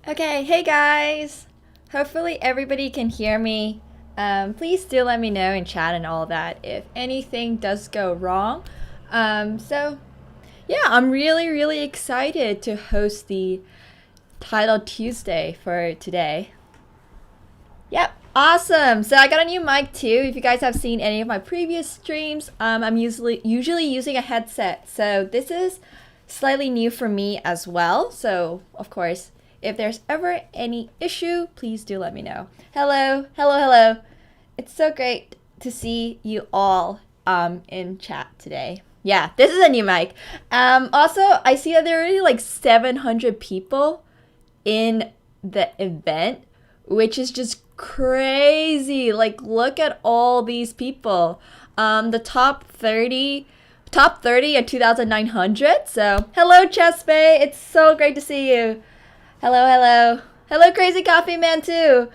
Okay, hey guys! Hopefully everybody can hear me. Please do let me know in chat and all that if anything does go wrong. Yeah, I'm really excited to host the Title Tuesday for today. Yep, awesome! So I got a new mic too. If you guys have seen any of my previous streams, I'm usually using a headset. So this is slightly new for me as well. So of course, if there's ever any issue, please do let me know. Hello. It's so great to see you all in chat today. Yeah, this is a new mic. Also, I see that there are already like 700 people in the event, which is just crazy. Like, look at all these people. The top 30 at 2,900. So, hello, Chess Bay. It's so great to see you. Hello, Crazy Coffee Man too.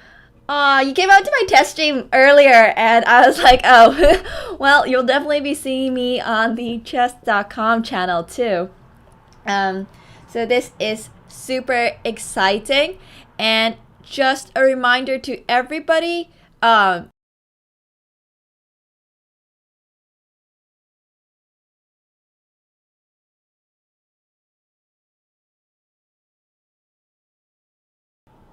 You came out to my test stream earlier, and I was like, oh, well, you'll definitely be seeing me on the Chess.com channel too. So this is super exciting, and just a reminder to everybody,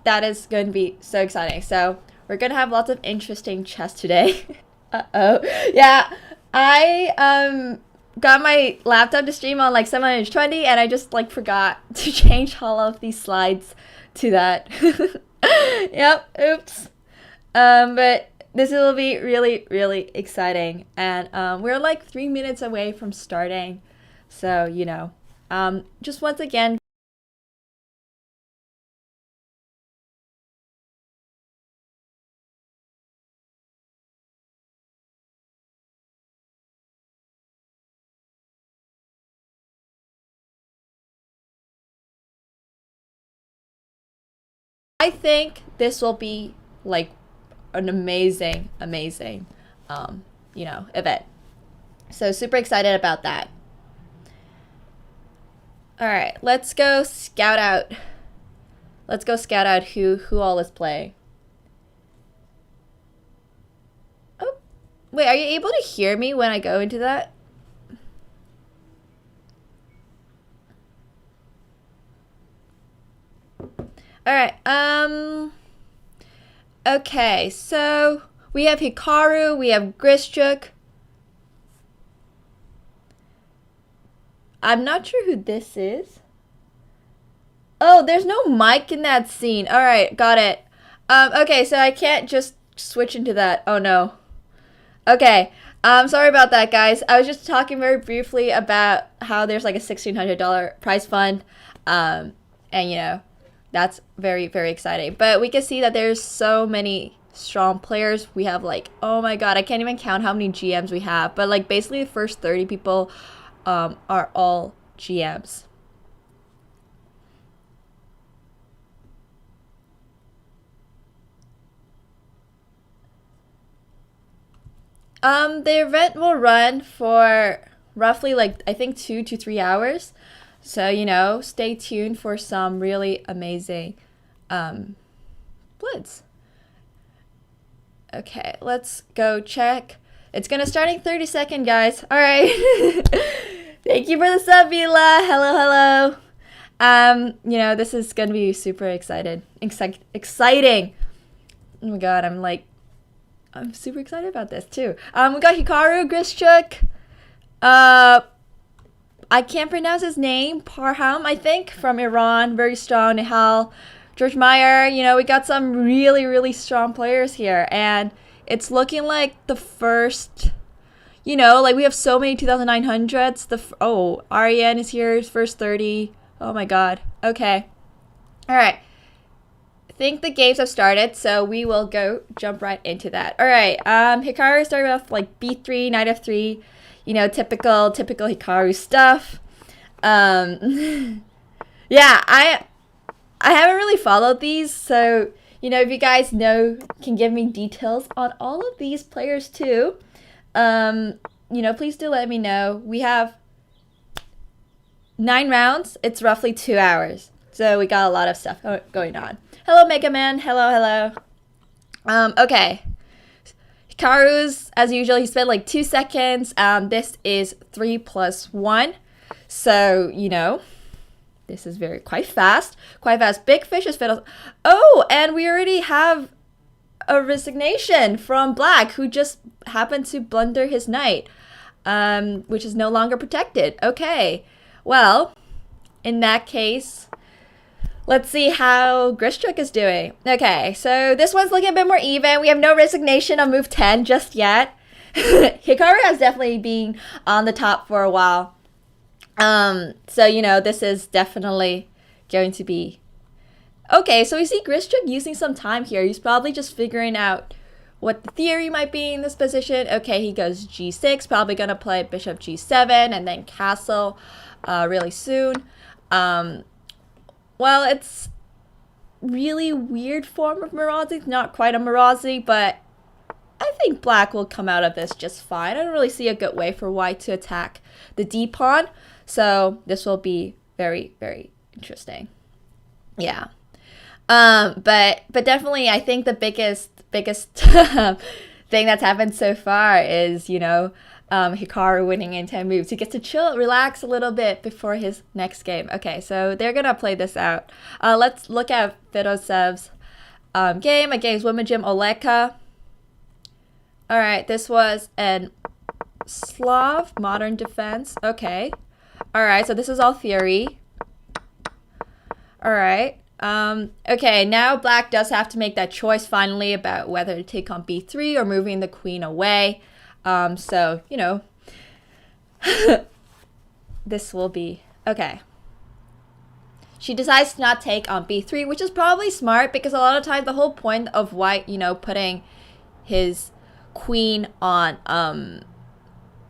that is going to be so exciting. So we're going to have lots of interesting chess today. Uh-oh. Yeah, I got my laptop to stream on like 720 and I just like forgot to change all of these slides to that. Yep, oops. But this will be really exciting, and we're like 3 minutes away from starting. So, just once again, I think this will be like an amazing event. So super excited about that. All right, let's go scout out. Let's go scout out who all is playing. Oh, wait, are you able to hear me when I go into that? All right. Okay, so we have Hikaru, we have Grischuk. I'm not sure who this is. Oh, there's no mic in that scene. All right, got it. Okay, so I can't just switch into that. Oh no. Okay. Sorry about that, guys. I was just talking very briefly about how there's like a $1,600 prize fund. And that's very exciting. But we can see that there's so many strong players. We have like, oh my god, I can't even count how many GMs we have. But like basically the first 30 people are all GMs. The event will run for roughly like I think 2 to 3 hours. So, stay tuned for some really amazing blitz. Okay, let's go check. It's gonna start in 30 seconds, guys. All right. Thank you for the sub, Vila. Hello. This is gonna be super exciting. Oh my god, I'm super excited about this too. We got Hikaru Grischuk. I can't pronounce his name. Parham, I think, from Iran. Very strong. Nihal. George Meyer. We got some really strong players here. And it's looking like the first, we have so many 2,900s. Ariane is here. First 30. Oh my god. Okay. All right. I think the games have started, so we will jump right into that. All right. Hikaru started off like B3, knight f3. Typical Hikaru stuff. Yeah, I haven't really followed these, so if you guys can give me details on all of these players too. Please do let me know. We have 9 rounds. It's roughly 2 hours. So we got a lot of stuff going on. Hello, Mega Man. Hello, hello. Okay. Hikaru's, as usual, he spent like 2 seconds. This is 3 + 1. So, you know, this is quite fast. Quite fast. Big fish is fiddle. Oh, and we already have a resignation from Black, who just happened to blunder his knight, which is no longer protected. Okay. Well, in that case, let's see how Grischuk is doing. Okay, so this one's looking a bit more even. We have no resignation on move 10 just yet. Hikaru has definitely been on the top for a while. So, you know, this is definitely going to be... Okay, so we see Grischuk using some time here. He's probably just figuring out what the theory might be in this position. Okay, he goes g6, probably going to play bishop g7 and then castle really soon. Well, it's really weird form of Marazi. Not quite a Marazi, but I think Black will come out of this just fine. I don't really see a good way for White to attack the D pawn. So this will be very, very interesting. Yeah. But definitely I think the biggest thing that's happened so far is, you know, Hikaru winning in 10 moves. He gets to chill, relax a little bit before his next game. Okay, so they're gonna play this out. Let's look at Fedoseev's game against Wimajim Oleka. Alright, this was an Slav modern defense. Okay. Alright, so this is all theory. Alright. Okay, now Black does have to make that choice finally about whether to take on b3 or moving the queen away. So, you know, this will be... Okay. She decides to not take on b3, which is probably smart because a lot of times the whole point of White, you know, putting his queen on...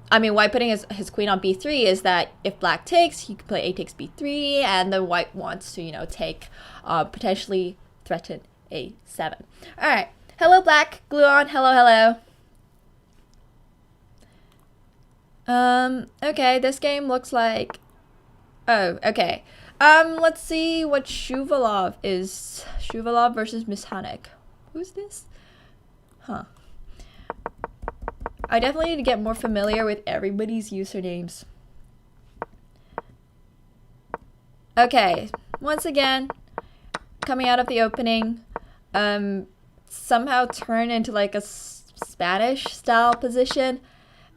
White putting his queen on b3 is that if Black takes, he can play a takes b3, and then White wants to, you know, take, potentially threaten a7. Alright. Hello, Black. Gluon. Hello, hello. Okay, this game looks like... Oh, okay. Let's see what Shuvalov is. Shuvalov versus Mishanek. Who's this? Huh. I definitely need to get more familiar with everybody's usernames. Okay, once again, coming out of the opening, somehow turned into like a Spanish style position.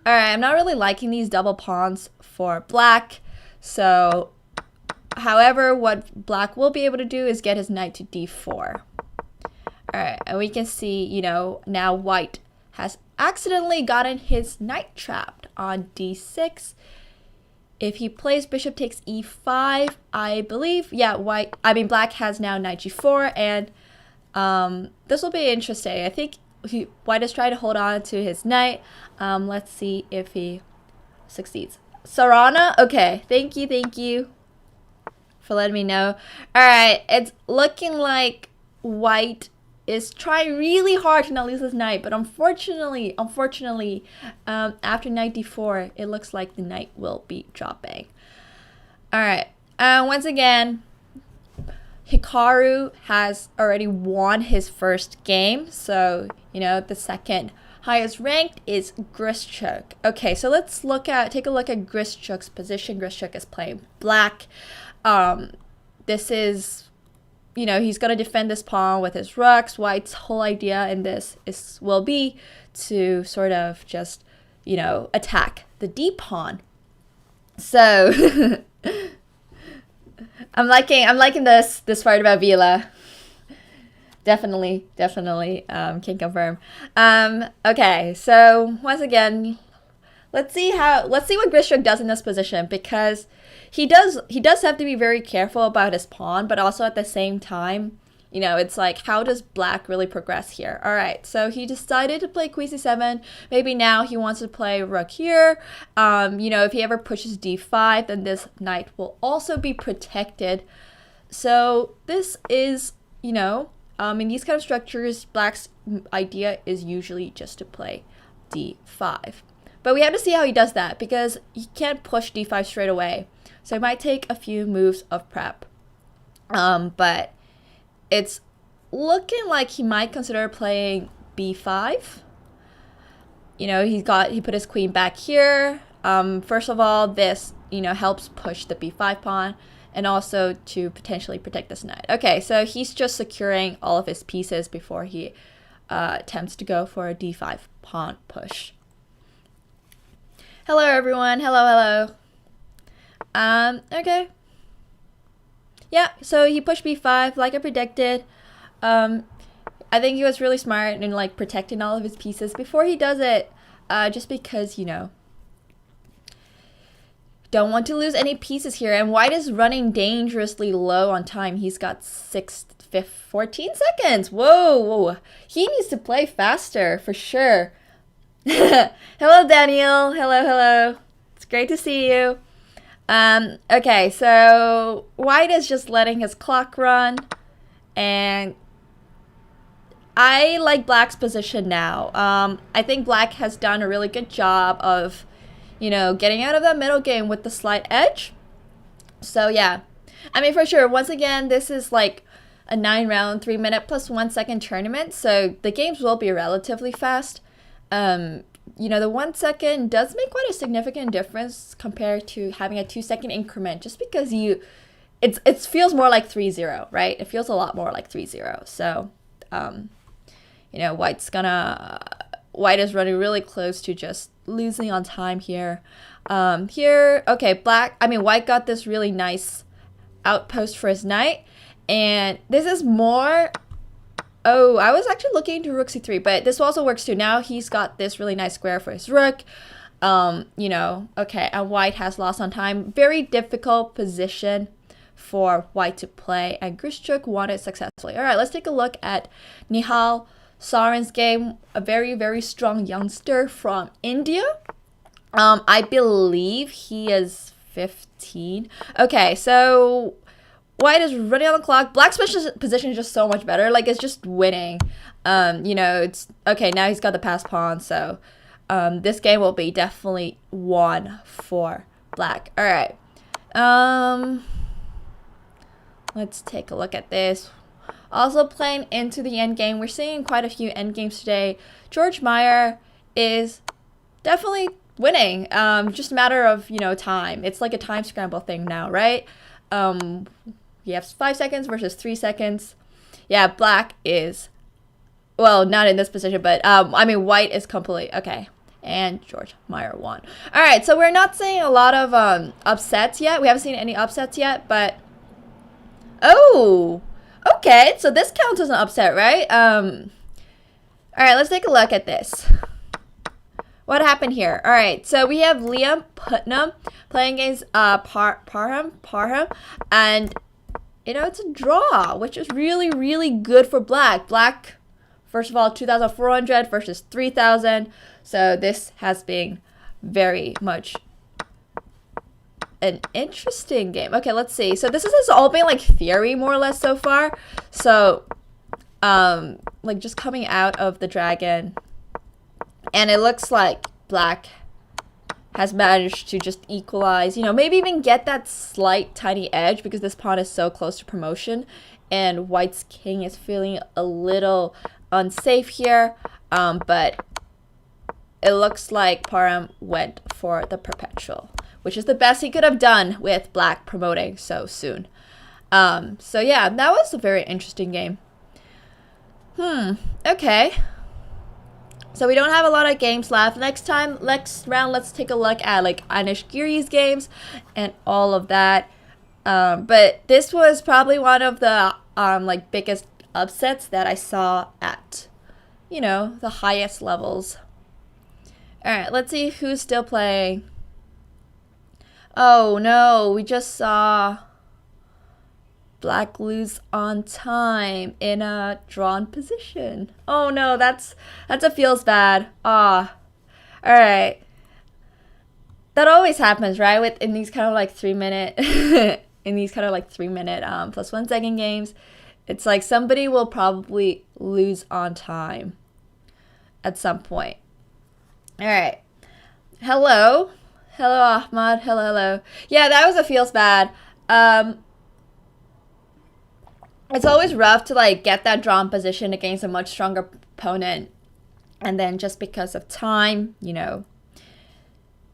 Alright, I'm not really liking these double pawns for Black, so however, what Black will be able to do is get his knight to d4. Alright, and we can see, you know, now White has accidentally gotten his knight trapped on d6. If he plays bishop takes e5, I believe, yeah, Black has now knight g4, and this will be interesting. I think White is trying to hold on to his knight. Let's see if he succeeds. Sarana, okay, thank you for letting me know. Alright, it's looking like White is trying really hard to not lose his knight, but unfortunately, after knight d4, it looks like the knight will be dropping. Alright, once again, Hikaru has already won his first game, so, you know, the second highest ranked is Grischuk. Okay, so let's take a look at Grischuk's position. Grischuk is playing Black. This is... You know, he's going to defend this pawn with his rooks. White's whole idea in this will be to sort of just, you know, attack the d pawn. So I'm liking this part about Vila. Definitely can confirm. Okay, so once again, let's see what Grischuk does in this position, because he does have to be very careful about his pawn, but also at the same time, you know, it's like, how does Black really progress here? All right, so he decided to play queen c7. Maybe now he wants to play rook here. You know, if he ever pushes d5, then this knight will also be protected. So this is, you know, in these kind of structures, Black's idea is usually just to play d5. But we have to see how he does that, because he can't push d5 straight away. So it might take a few moves of prep. But it's looking like he might consider playing b5. You know, he put his queen back here. First of all, this, you know, helps push the b5 pawn and also to potentially protect this knight. Okay, so he's just securing all of his pieces before he attempts to go for a d5 pawn push. Hello, everyone. Hello. Okay. Yeah, so he pushed b5 like I predicted. I think he was really smart in like protecting all of his pieces before he does it, just because, you know, don't want to lose any pieces here. And white is running dangerously low on time. He's got 14 seconds. Whoa. He needs to play faster for sure. Hello, Daniel. Hello. It's great to see you. Okay, so white is just letting his clock run, and I like black's position now. I think black has done a really good job of, you know, getting out of that middle game with the slight edge. So yeah, I mean, for sure, once again, this is like a 9-round, 3-minute plus 1 second tournament, so the games will be relatively fast. You know, the 1 second does make quite a significant difference compared to having a 2-second increment, just because it feels more like 3-0, right? It feels a lot more like 3-0. So, you know, white is running really close to just losing on time here. Okay, white got this really nice outpost for his knight, and this is more. Oh, I was actually looking to rook c3, but this also works too. Now he's got this really nice square for his rook. You know, okay, and white has lost on time. Very difficult position for white to play, and Grischuk won it successfully. All right, let's take a look at Nihal Sarin's game. A very, very strong youngster from India. I believe he is 15. Okay, so white is running on the clock. Black's position is just so much better. Like, it's just winning. You know, it's okay. Now he's got the pass pawn, so this game will be definitely won for black. All right. Let's take a look at this. Also playing into the end game, we're seeing quite a few end games today. George Meyer is definitely winning. Just a matter of, you know, time. It's like a time scramble thing now, right? You have 5 seconds versus 3 seconds. Yeah, black is, well, not in this position, but I mean, white is completely okay. And George Meyer won. All right, so we're not seeing a lot of upsets yet. We haven't seen any upsets yet, but oh, okay. So this counts as an upset, right? All right, let's take a look at this. What happened here? All right, so we have Liam Putnam playing against Parham, and you know, it's a draw, which is really, really good for black. Black, first of all, 2,400 versus 3,000. So this has been very much an interesting game. Okay, let's see. So this has all been like theory more or less so far. So, like just coming out of the dragon, and it looks like black has managed to just equalize, you know, maybe even get that slight tiny edge because this pawn is so close to promotion, and white's king is feeling a little unsafe here, but it looks like Parham went for the perpetual, which is the best he could have done with black promoting so soon. So yeah, that was a very interesting game. Okay. So we don't have a lot of games left. Next round, let's take a look at like Anish Giri's games and all of that. But this was probably one of the like biggest upsets that I saw at, you know, the highest levels. All right, let's see who's still playing. Oh no, we just saw black lose on time in a drawn position. Oh no, that's a feels bad. All right. That always happens, right? In these kind of like 3-minute plus 1 second games, it's like somebody will probably lose on time at some point. All right. Hello, Ahmad. Hello. Yeah, that was a feels bad. it's always rough to like get that drawn position against a much stronger opponent, and then just because of time, you know.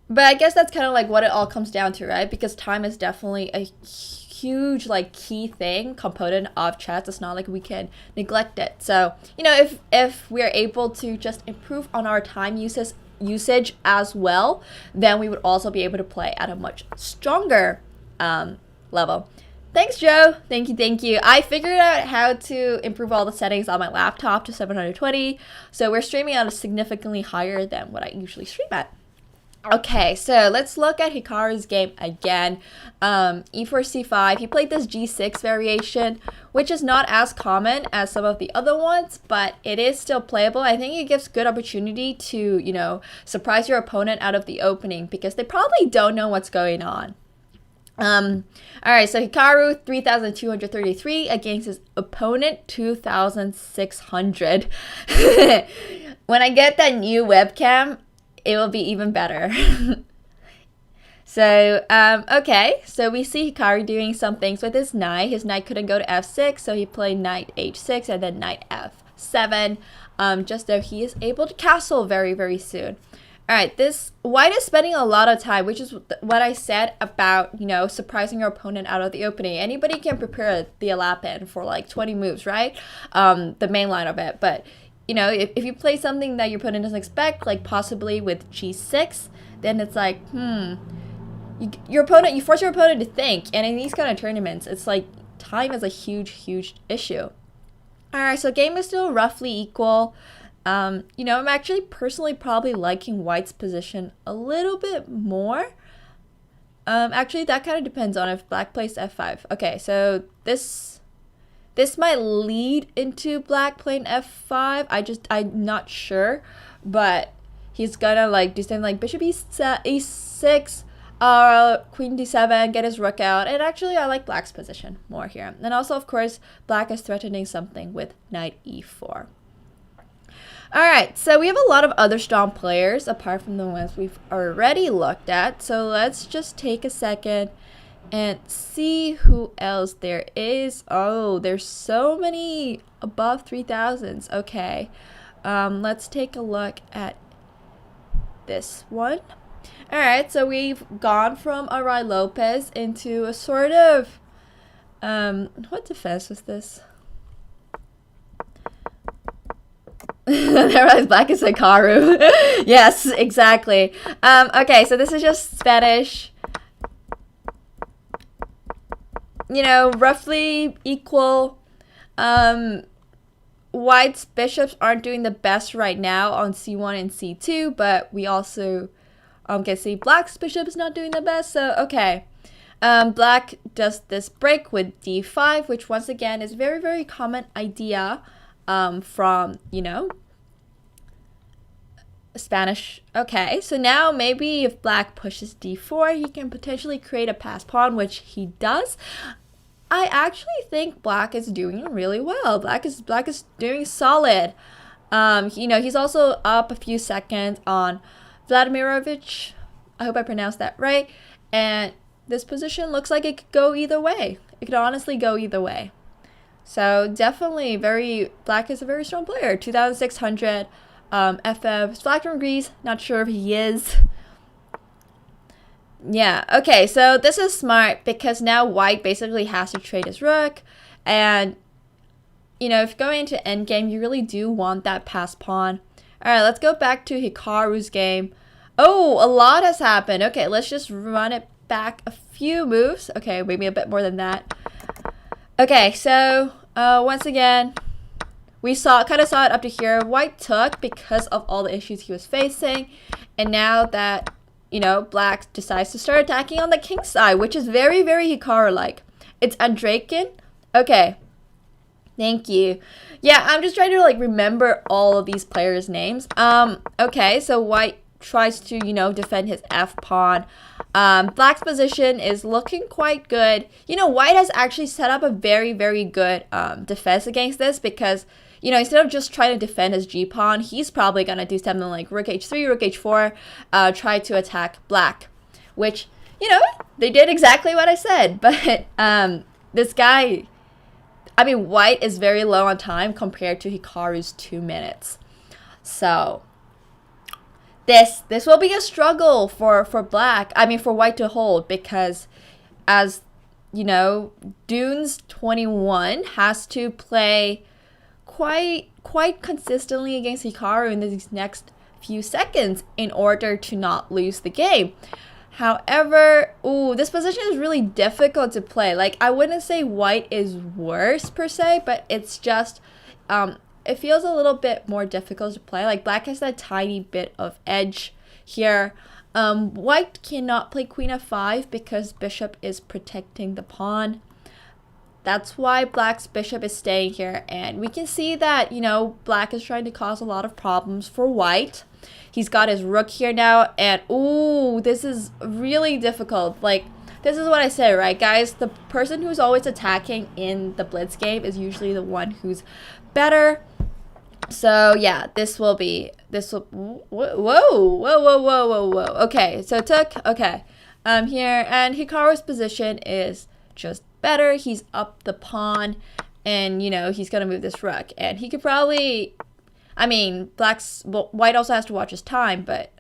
But I guess that's kind of like what it all comes down to, right? Because time is definitely a huge like key component of chess. It's not like we can neglect it. So, you know, if we're able to just improve on our time usage as well, then we would also be able to play at a much stronger level. Thanks, Joe. Thank you. I figured out how to improve all the settings on my laptop to 720, so we're streaming at a significantly higher than what I usually stream at. Okay, so let's look at Hikaru's game again. E4 c5. He played this g6 variation, which is not as common as some of the other ones, but it is still playable. I think it gives good opportunity to, you know, surprise your opponent out of the opening because they probably don't know what's going on. Alright, so Hikaru 3,233 against his opponent 2,600. When I get that new webcam, it will be even better. So, okay, so we see Hikaru doing some things with his knight. His knight couldn't go to f6, so he played knight h6 and then knight f7, just so he is able to castle very, very soon. Alright, this white is spending a lot of time, which is what I said about, you know, surprising your opponent out of the opening. Anybody can prepare the Alapin for like 20 moves, right? The main line of it. But, you know, if you play something that your opponent doesn't expect, like possibly with g6, then it's like, you force your opponent to think. And in these kind of tournaments, it's like time is a huge, huge issue. Alright, so game is still roughly equal. You know, I'm actually personally probably liking white's position a little bit more. Actually, that kind of depends on if black plays f5. Okay, so this might lead into black playing f5. I'm not sure, but he's gonna like do something like bishop e6, queen d7, get his rook out. And actually, I like black's position more here. And also, of course, black is threatening something with knight e4. Alright, so we have a lot of other strong players apart from the ones we've already looked at. So let's just take a second and see who else there is. Oh, there's so many above 3,000s. Okay, let's take a look at this one. Alright, so we've gone from Arai Lopez into a sort of, what defense was this? Black is Hikaru. Yes, exactly. Okay, so this is just Spanish. You know, roughly equal. White's bishops aren't doing the best right now on c1 and c2, but we also can see black's bishop is not doing the best. So, okay. Black does this break with d5, which once again is very, very common idea. From, you know, Spanish. Okay, so now maybe if black pushes d4, he can potentially create a passed pawn, which he does. I actually think black is doing really well. Black is doing solid. You know, he's also up a few seconds on Vladimirovich. I hope I pronounced that right. And this position looks like it could go either way. It could honestly go either way. So definitely black is a very strong player. 2,600 FF. Black from Greece, not sure if he is. Yeah, okay, so this is smart because now white basically has to trade his rook. And, you know, if going into endgame, you really do want that passed pawn. Alright, let's go back to Hikaru's game. Oh, a lot has happened. Okay, let's just run it back a few moves. Okay, maybe a bit more than that. Okay, so once again, we kind of saw it up to here. White took because of all the issues he was facing, and now that, you know, black decides to start attacking on the king side, which is very, very Hikaru-like. It's Andrakin. Okay, thank you. Yeah, I'm just trying to like remember all of these players' names. Okay, so white tries to, you know, defend his f-pawn. Black's position is looking quite good. You know, white has actually set up a very, very good defense against this because, you know, instead of just trying to defend his g-pawn, he's probably going to do something like rook h3, rook h4, try to attack black, which, you know, they did exactly what I said. But this guy, I mean, white is very low on time compared to Hikaru's 2 minutes. So this will be a struggle for black. I mean, for white to hold, because as you know, Dunes 21 has to play quite consistently against Hikaru in these next few seconds in order to not lose the game. However, this position is really difficult to play. Like, I wouldn't say white is worse per se, but it's just it feels a little bit more difficult to play. Like, black has that tiny bit of edge here. White cannot play queen f5 because bishop is protecting the pawn. That's why black's bishop is staying here. And we can see that, you know, black is trying to cause a lot of problems for white. He's got his rook here now. And, this is really difficult. Like, this is what I say, right, guys? The person who's always attacking in the blitz game is usually the one who's better. So, yeah, whoa. Okay, so took, okay. Here, and Hikaru's position is just better. He's up the pawn, and you know he's gonna move this rook, and he could probably, I mean, white also has to watch his time, but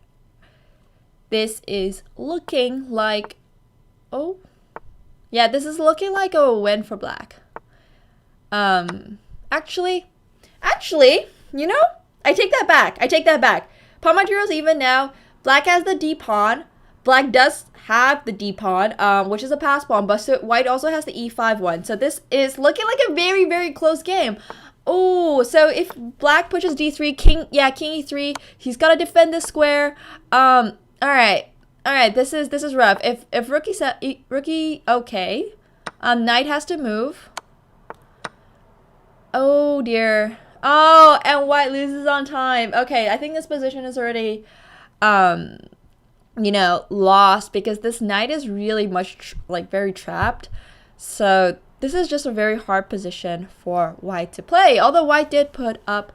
this is looking like, this is looking like a win for black. Actually, you know, I take that back. Pawn material's even now. Black has the d pawn. Black does have the d pawn, which is a pass pawn, but so white also has the e5 one. So this is looking like a very, very close game. So if black pushes d3, king e3, he's got to defend this square. All right, this is rough. If rookie, okay, knight has to move. Oh dear. Oh, and white loses on time. Okay, I think this position is already, you know, lost, because this knight is really much very trapped. So this is just a very hard position for white to play. Although white did put up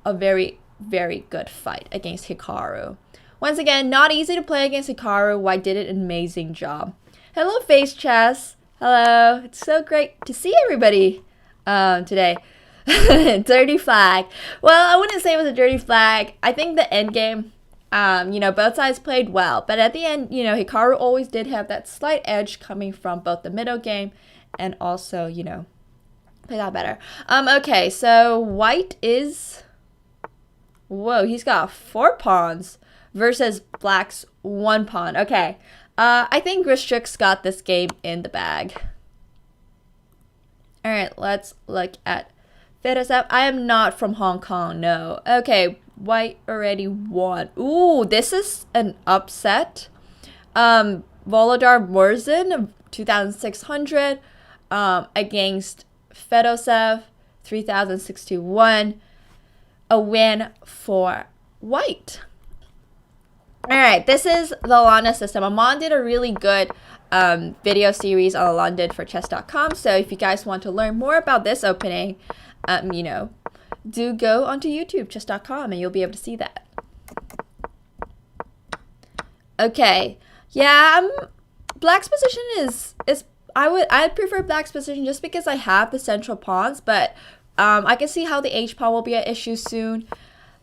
a very, very good fight against Hikaru. Once again, not easy to play against Hikaru. White did an amazing job. Hello, Face Chess. Hello. It's so great to see everybody today. Dirty flag. Well, I wouldn't say it was a dirty flag. I think the end game, you know, both sides played well, but at the end, you know, Hikaru always did have that slight edge coming from both the middle game and also, you know, played out better. Okay, so white is, he's got 4 pawns versus black's 1 pawn. Okay, I think Grischuk's got this game in the bag. All right, let's look at Fedoseev. I am not from Hong Kong, no. Okay, white already won. This is an upset. Volodar Murzin, 2,600, against Fedoseev, 3,061. A win for white. All right, this is the London system. Amon did a really good video series on London for Chess.com. So if you guys want to learn more about this opening, you know, do go onto YouTube, Chess.com, and you'll be able to see that. Okay, yeah, black's position is I'd prefer black's position just because I have the central pawns, but I can see how the H pawn will be an issue soon.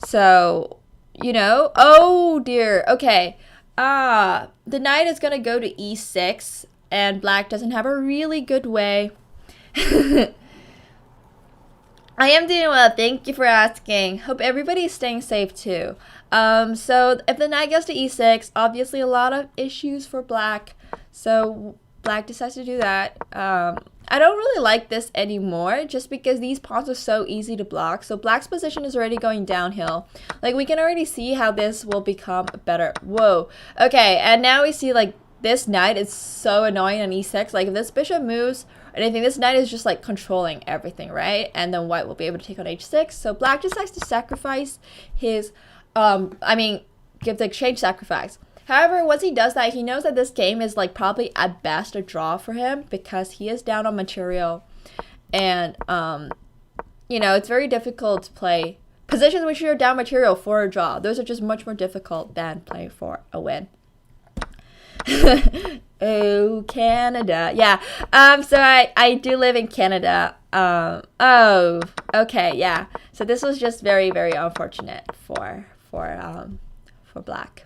So, you know, oh dear, okay. The knight is gonna go to e6, and black doesn't have a really good way. I am doing well, thank you for asking. Hope everybody's staying safe too. So if the knight goes to e6, obviously a lot of issues for black. So black decides to do that. I don't really like this anymore just because these pawns are so easy to block. So black's position is already going downhill. Like, we can already see how this will become better. Whoa. Okay, and now we see like this knight is so annoying on e6. Like, if this bishop moves or anything, this knight is just like controlling everything, right? And then white will be able to take on h6. So black decides to sacrifice his, give the exchange sacrifice. However, once he does that, he knows that this game is like probably at best a draw for him because he is down on material. And, you know, it's very difficult to play positions which you're down material for a draw. Those are just much more difficult than playing for a win. Oh, Canada. Yeah. So I do live in Canada. Oh, okay, yeah. So this was just very, very unfortunate for Black.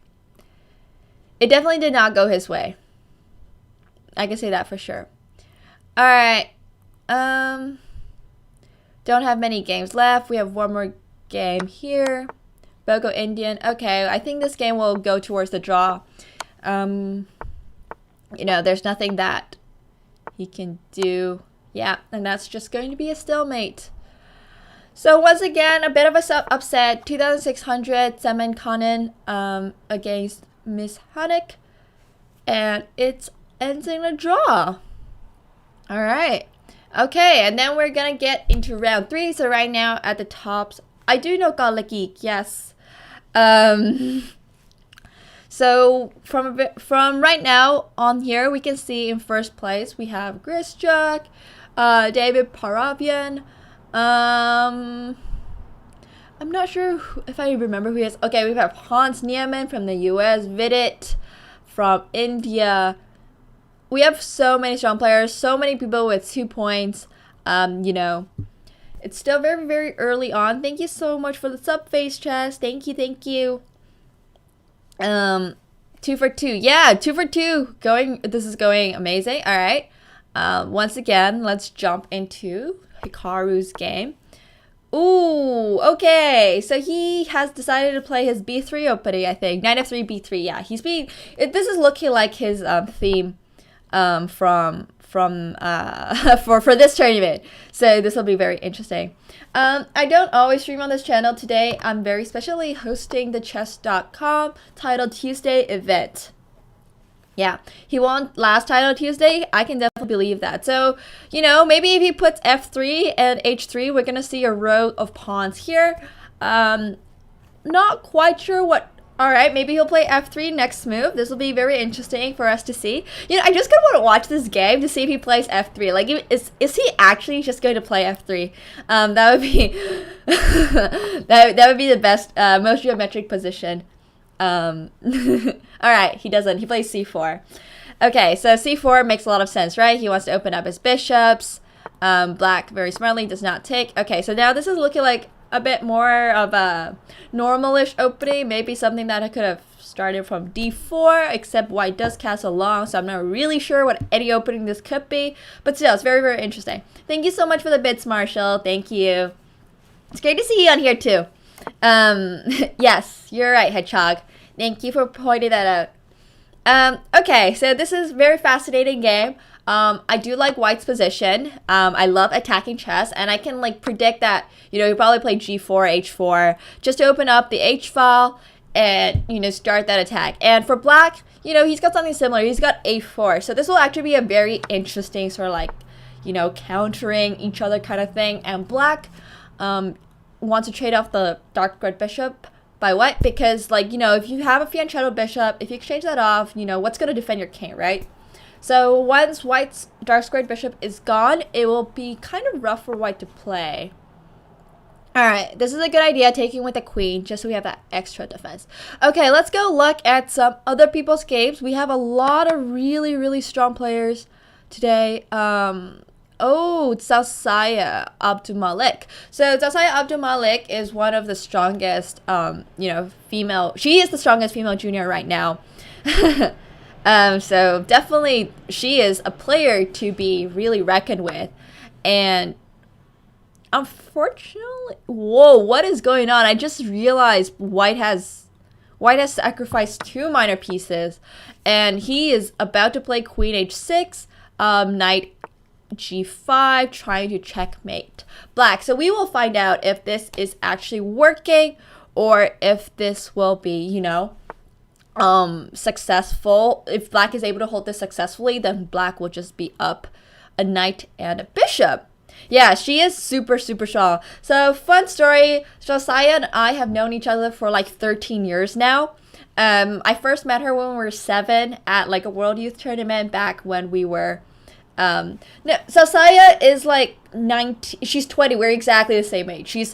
It definitely did not go his way. I can say that for sure. All right. Don't have many games left. We have one more game here. Bogo Indian. Okay, I think this game will go towards the draw. There's nothing that he can do. Yeah, and that's just going to be a stalemate. So once again, a bit of a upset. 2,600 Semen Conan against Miss Hanek. And it ends in a draw. All right. Okay, and then we're going to get into round 3. So right now at the tops, I do know Galakik, yes. So from right now on here, we can see in first place, we have Grischuk, David Paravian. I'm not sure if I remember who he is. Okay, we have Hans Niemann from the US, Vidit from India. We have so many strong players, so many people with 2 points. It's still very, very early on. Thank you so much for the sub, Face Chess. Thank you. 2 for 2. Yeah, 2 for 2. This is going amazing. All right. Once again, let's jump into Hikaru's game. Ooh, okay. So he has decided to play his B3 opening, I think. Knight f3, B3. Yeah, this is looking like his theme for this tournament. So this will be very interesting. I don't always stream on this channel. Today, I'm very specially hosting the Chess.com Title Tuesday event. Yeah, he won last Title Tuesday. I can definitely believe that. So, maybe if he puts f3 and h3, we're going to see a row of pawns here. Not quite sure what. All right, maybe he'll play f3 next move. This will be very interesting for us to see. I just kind of want to watch this game to see if he plays f3. Like, is he actually just going to play f3? That would be that would be the best, most geometric position. All right, he doesn't. He plays c4. Okay, so c4 makes a lot of sense, right? He wants to open up his bishops. Black very smartly does not take. Okay, so now this is looking like a bit more of a normalish opening, maybe something that I could have started from d4, except white does castle long, so I'm not really sure what any opening this could be, but still, it's very, very interesting. Thank you so much for the bits, Marshall. Thank you. It's great to see you on here too. Yes, you're right, Hedgehog. Thank you for pointing that out. Okay, so this is a very fascinating game. I do like white's position. I love attacking chess, and I can predict that, you probably play g4, h4, just to open up the h file and, start that attack. And for black, he's got something similar. He's got a4. So this will actually be a very interesting sort of countering each other kind of thing. And black wants to trade off the dark squared bishop by white because, if you have a fianchetto bishop, if you exchange that off, what's going to defend your king, right? So once white's dark squared bishop is gone, it will be kind of rough for white to play. Alright, this is a good idea, taking with the queen, just so we have that extra defense. Okay, let's go look at some other people's games. We have a lot of really, really strong players today. Tsausaya Abdulmalik. So Tsausaya Abdulmalik is one of the strongest, female. She is the strongest female junior right now. So definitely she is a player to be really reckoned with. And unfortunately, whoa, what is going on? I just realized white has sacrificed 2 minor pieces, and he is about to play queen h6, knight g5, trying to checkmate black. So we will find out if this is actually working or if this will be, successful. If black is able to hold this successfully, then black will just be up a knight and a bishop. Yeah, she is super, super strong. So fun story, Josiah and I have known each other for 13 years now. I first met her when we were 7 at a World Youth Tournament back when we were no, Josiah is 19, she's 20, we're exactly the same age. We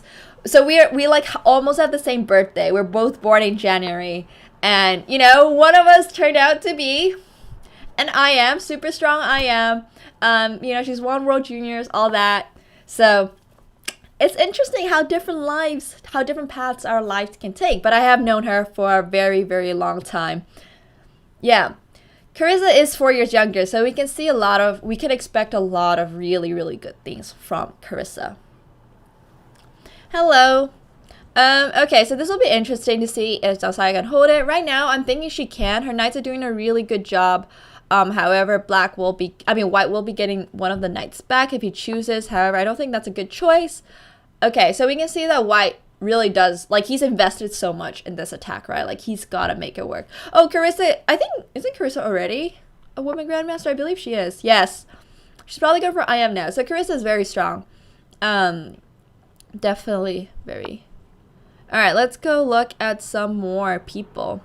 almost have the same birthday. We're both born in January. And, one of us turned out to be And I am super strong. I am. You know, she's won World Juniors, all that. So it's interesting how different paths our lives can take. But I have known her for a very, very long time. Yeah. Carissa is 4 years younger, so we can expect a lot of really, really good things from Carissa. Hello. Okay, so this will be interesting to see if Dalsai can hold it. Right now, I'm thinking she can. Her knights are doing a really good job. However, White will be getting one of the knights back if he chooses. However, I don't think that's a good choice. Okay, so we can see that White really does, like, he's invested so much in this attack, right? Like, he's got to make it work. Oh, Carissa, isn't Carissa already a woman grandmaster? I believe she is. Yes. She's probably going for IM now. So Carissa is very strong. Definitely very. All right, let's go look at some more people.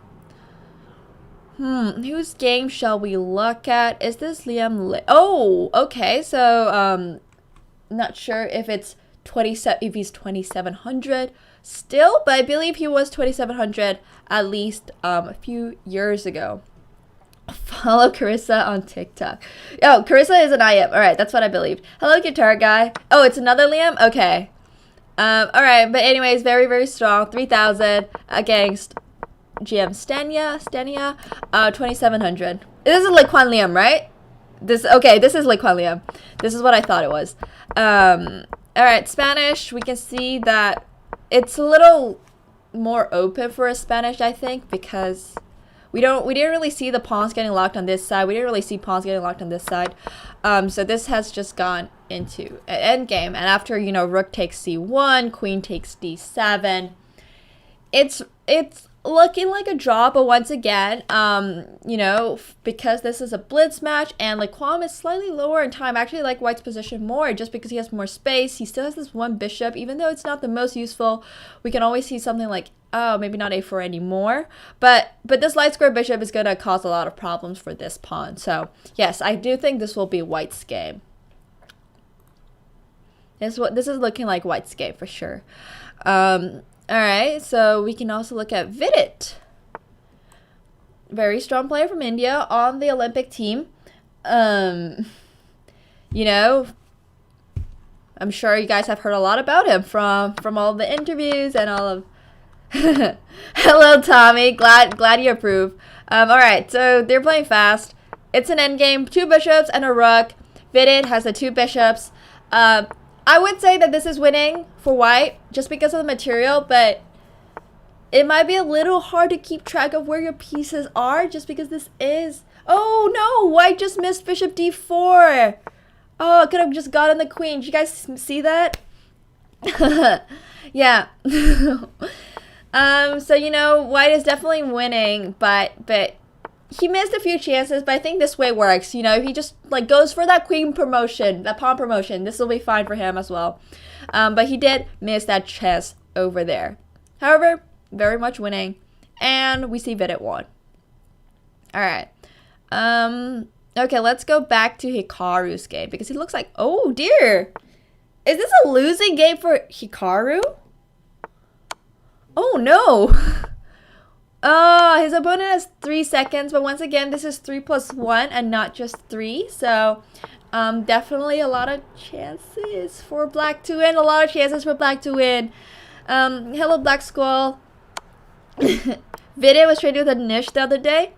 Whose game shall we look at? Is this Liam? Oh, okay. So, not sure if it's 27, if he's 2700 still, but I believe he was 2700 at least a few years ago. Follow Carissa on TikTok. Oh, Carissa is an IM. All right, that's what I believed. Hello, guitar guy. Oh, it's another Liam. Okay. All right, but anyways, very, very strong. 3000 against GM Stania, 2700. This is Liquan Liam, right? This is Liquan Liam. This is what I thought it was. All right, Spanish. We can see that it's a little more open for a Spanish, I think, because we didn't really see the pawns getting locked on this side. We didn't really see pawns getting locked on this side. So this has just gone into an endgame. And after, you know, rook takes c1, queen takes d7, it's looking like a draw. But once again, you know, because this is a blitz match and Liquan is slightly lower in time, I actually like White's position more just because he has more space. He still has this one bishop, even though it's not the most useful. We can always see something like, oh, maybe not a4 anymore, but this light square bishop is going to cause a lot of problems for this pawn. So yes, I do think this will be White's game. This is looking like White's game for sure. All right, so we can also look at Vidit. Very strong player from India on the Olympic team. You know, I'm sure you guys have heard a lot about him from all the interviews and all of. Hello, Tommy. Glad you approve. All right, so they're playing fast. It's an endgame, 2 bishops and a rook. Vidit has the 2 bishops. I would say that this is winning for White just because of the material, but it might be a little hard to keep track of where your pieces are just because this is... Oh, no! White just missed bishop d4! Oh, I could have just gotten the queen. Did you guys see that? Yeah. So, you know, White is definitely winning, but he missed a few chances, but I think this way works. You know, if he just like goes for that queen promotion, that pawn promotion, this will be fine for him as well. But he did miss that chess over there. However, very much winning. And we see Vidit won. All right. Okay, let's go back to Hikaru's game because it looks like, oh dear. Is this a losing game for Hikaru? Oh no. His opponent has 3 seconds, but once again, this is 3 + 1 and not just 3. So, definitely a lot of chances for Black to win. Hello, Black Squall. Vidit was trading with a niche the other day.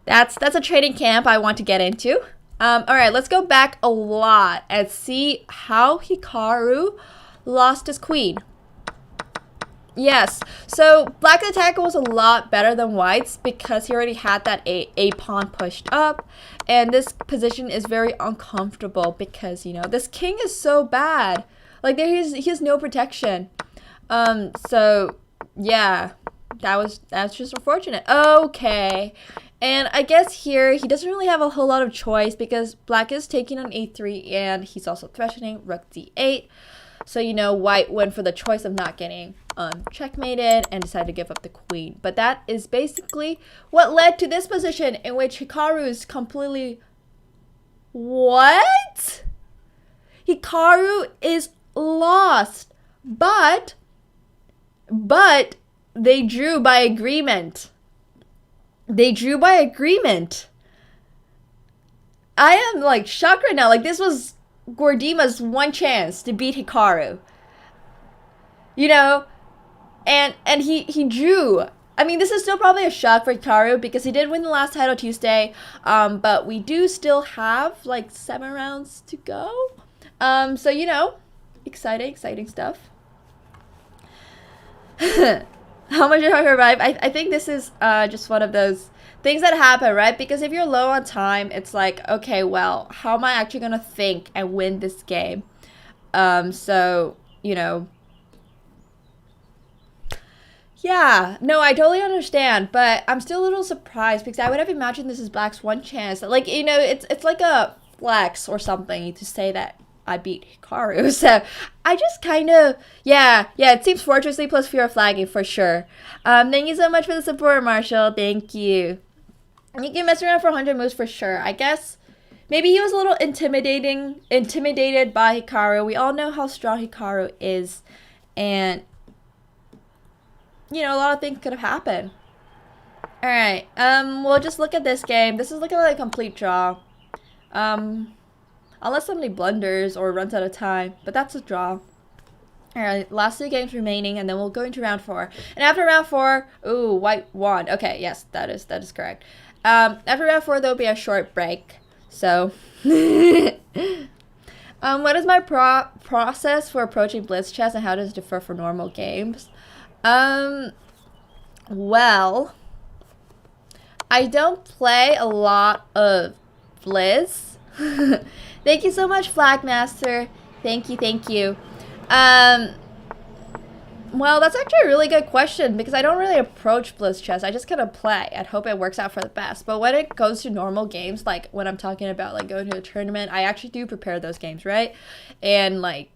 That's a trading camp I want to get into. All right, let's go back a lot and see how Hikaru lost his queen. Yes, so Black's attack was a lot better than White's because he already had that a pawn pushed up, and this position is very uncomfortable because, you know, this king is so bad. Like he has no protection. So yeah, that's just unfortunate. Okay, and I guess here he doesn't really have a whole lot of choice because Black is taking on a3 and he's also threatening rook d8. So, you know, White went for the choice of not getting checkmated and decided to give up the queen. But that is basically what led to this position in which Hikaru is completely... What? Hikaru is lost. But they drew by agreement. I am like shocked right now. Like this was Gordima's one chance to beat Hikaru. You know, and he drew. I mean, this is still probably a shock for Hikaru because he did win the last title Tuesday. But we do still have like 7 rounds to go. So you know, exciting stuff. How much did I revive? I think this is just one of those things that happen, right? Because if you're low on time, it's like, okay, well, how am I actually gonna think and win this game? So you know. Yeah, no, I totally understand, but I'm still a little surprised because I would have imagined this is Black's one chance. Like, you know, it's like a flex or something to say that I beat Hikaru. So I just kind of, yeah, it seems fortressly plus fear of flagging for sure. Thank you so much for the support, Marshall. Thank you. You can mess around for 100 moves for sure. I guess maybe he was a little intimidated by Hikaru. We all know how strong Hikaru is, and you know, a lot of things could have happened. Alright, we'll just look at this game. This is looking like a complete draw. Unless somebody blunders or runs out of time, but that's a draw. Alright, last 2 games remaining, and then we'll go into round 4. And after round 4, ooh, white won. Okay, yes, that is correct. After round 4, there'll be a short break. So, what is my process for approaching Blitz chess, and how does it differ from normal games? Well, I don't play a lot of Blizz. Thank you so much, Flagmaster. Thank you. Well, that's actually a really good question because I don't really approach Blizz chess. I just kind of play and hope it works out for the best. But when it goes to normal games, like when I'm talking about like going to a tournament, I actually do prepare those games, right? And like,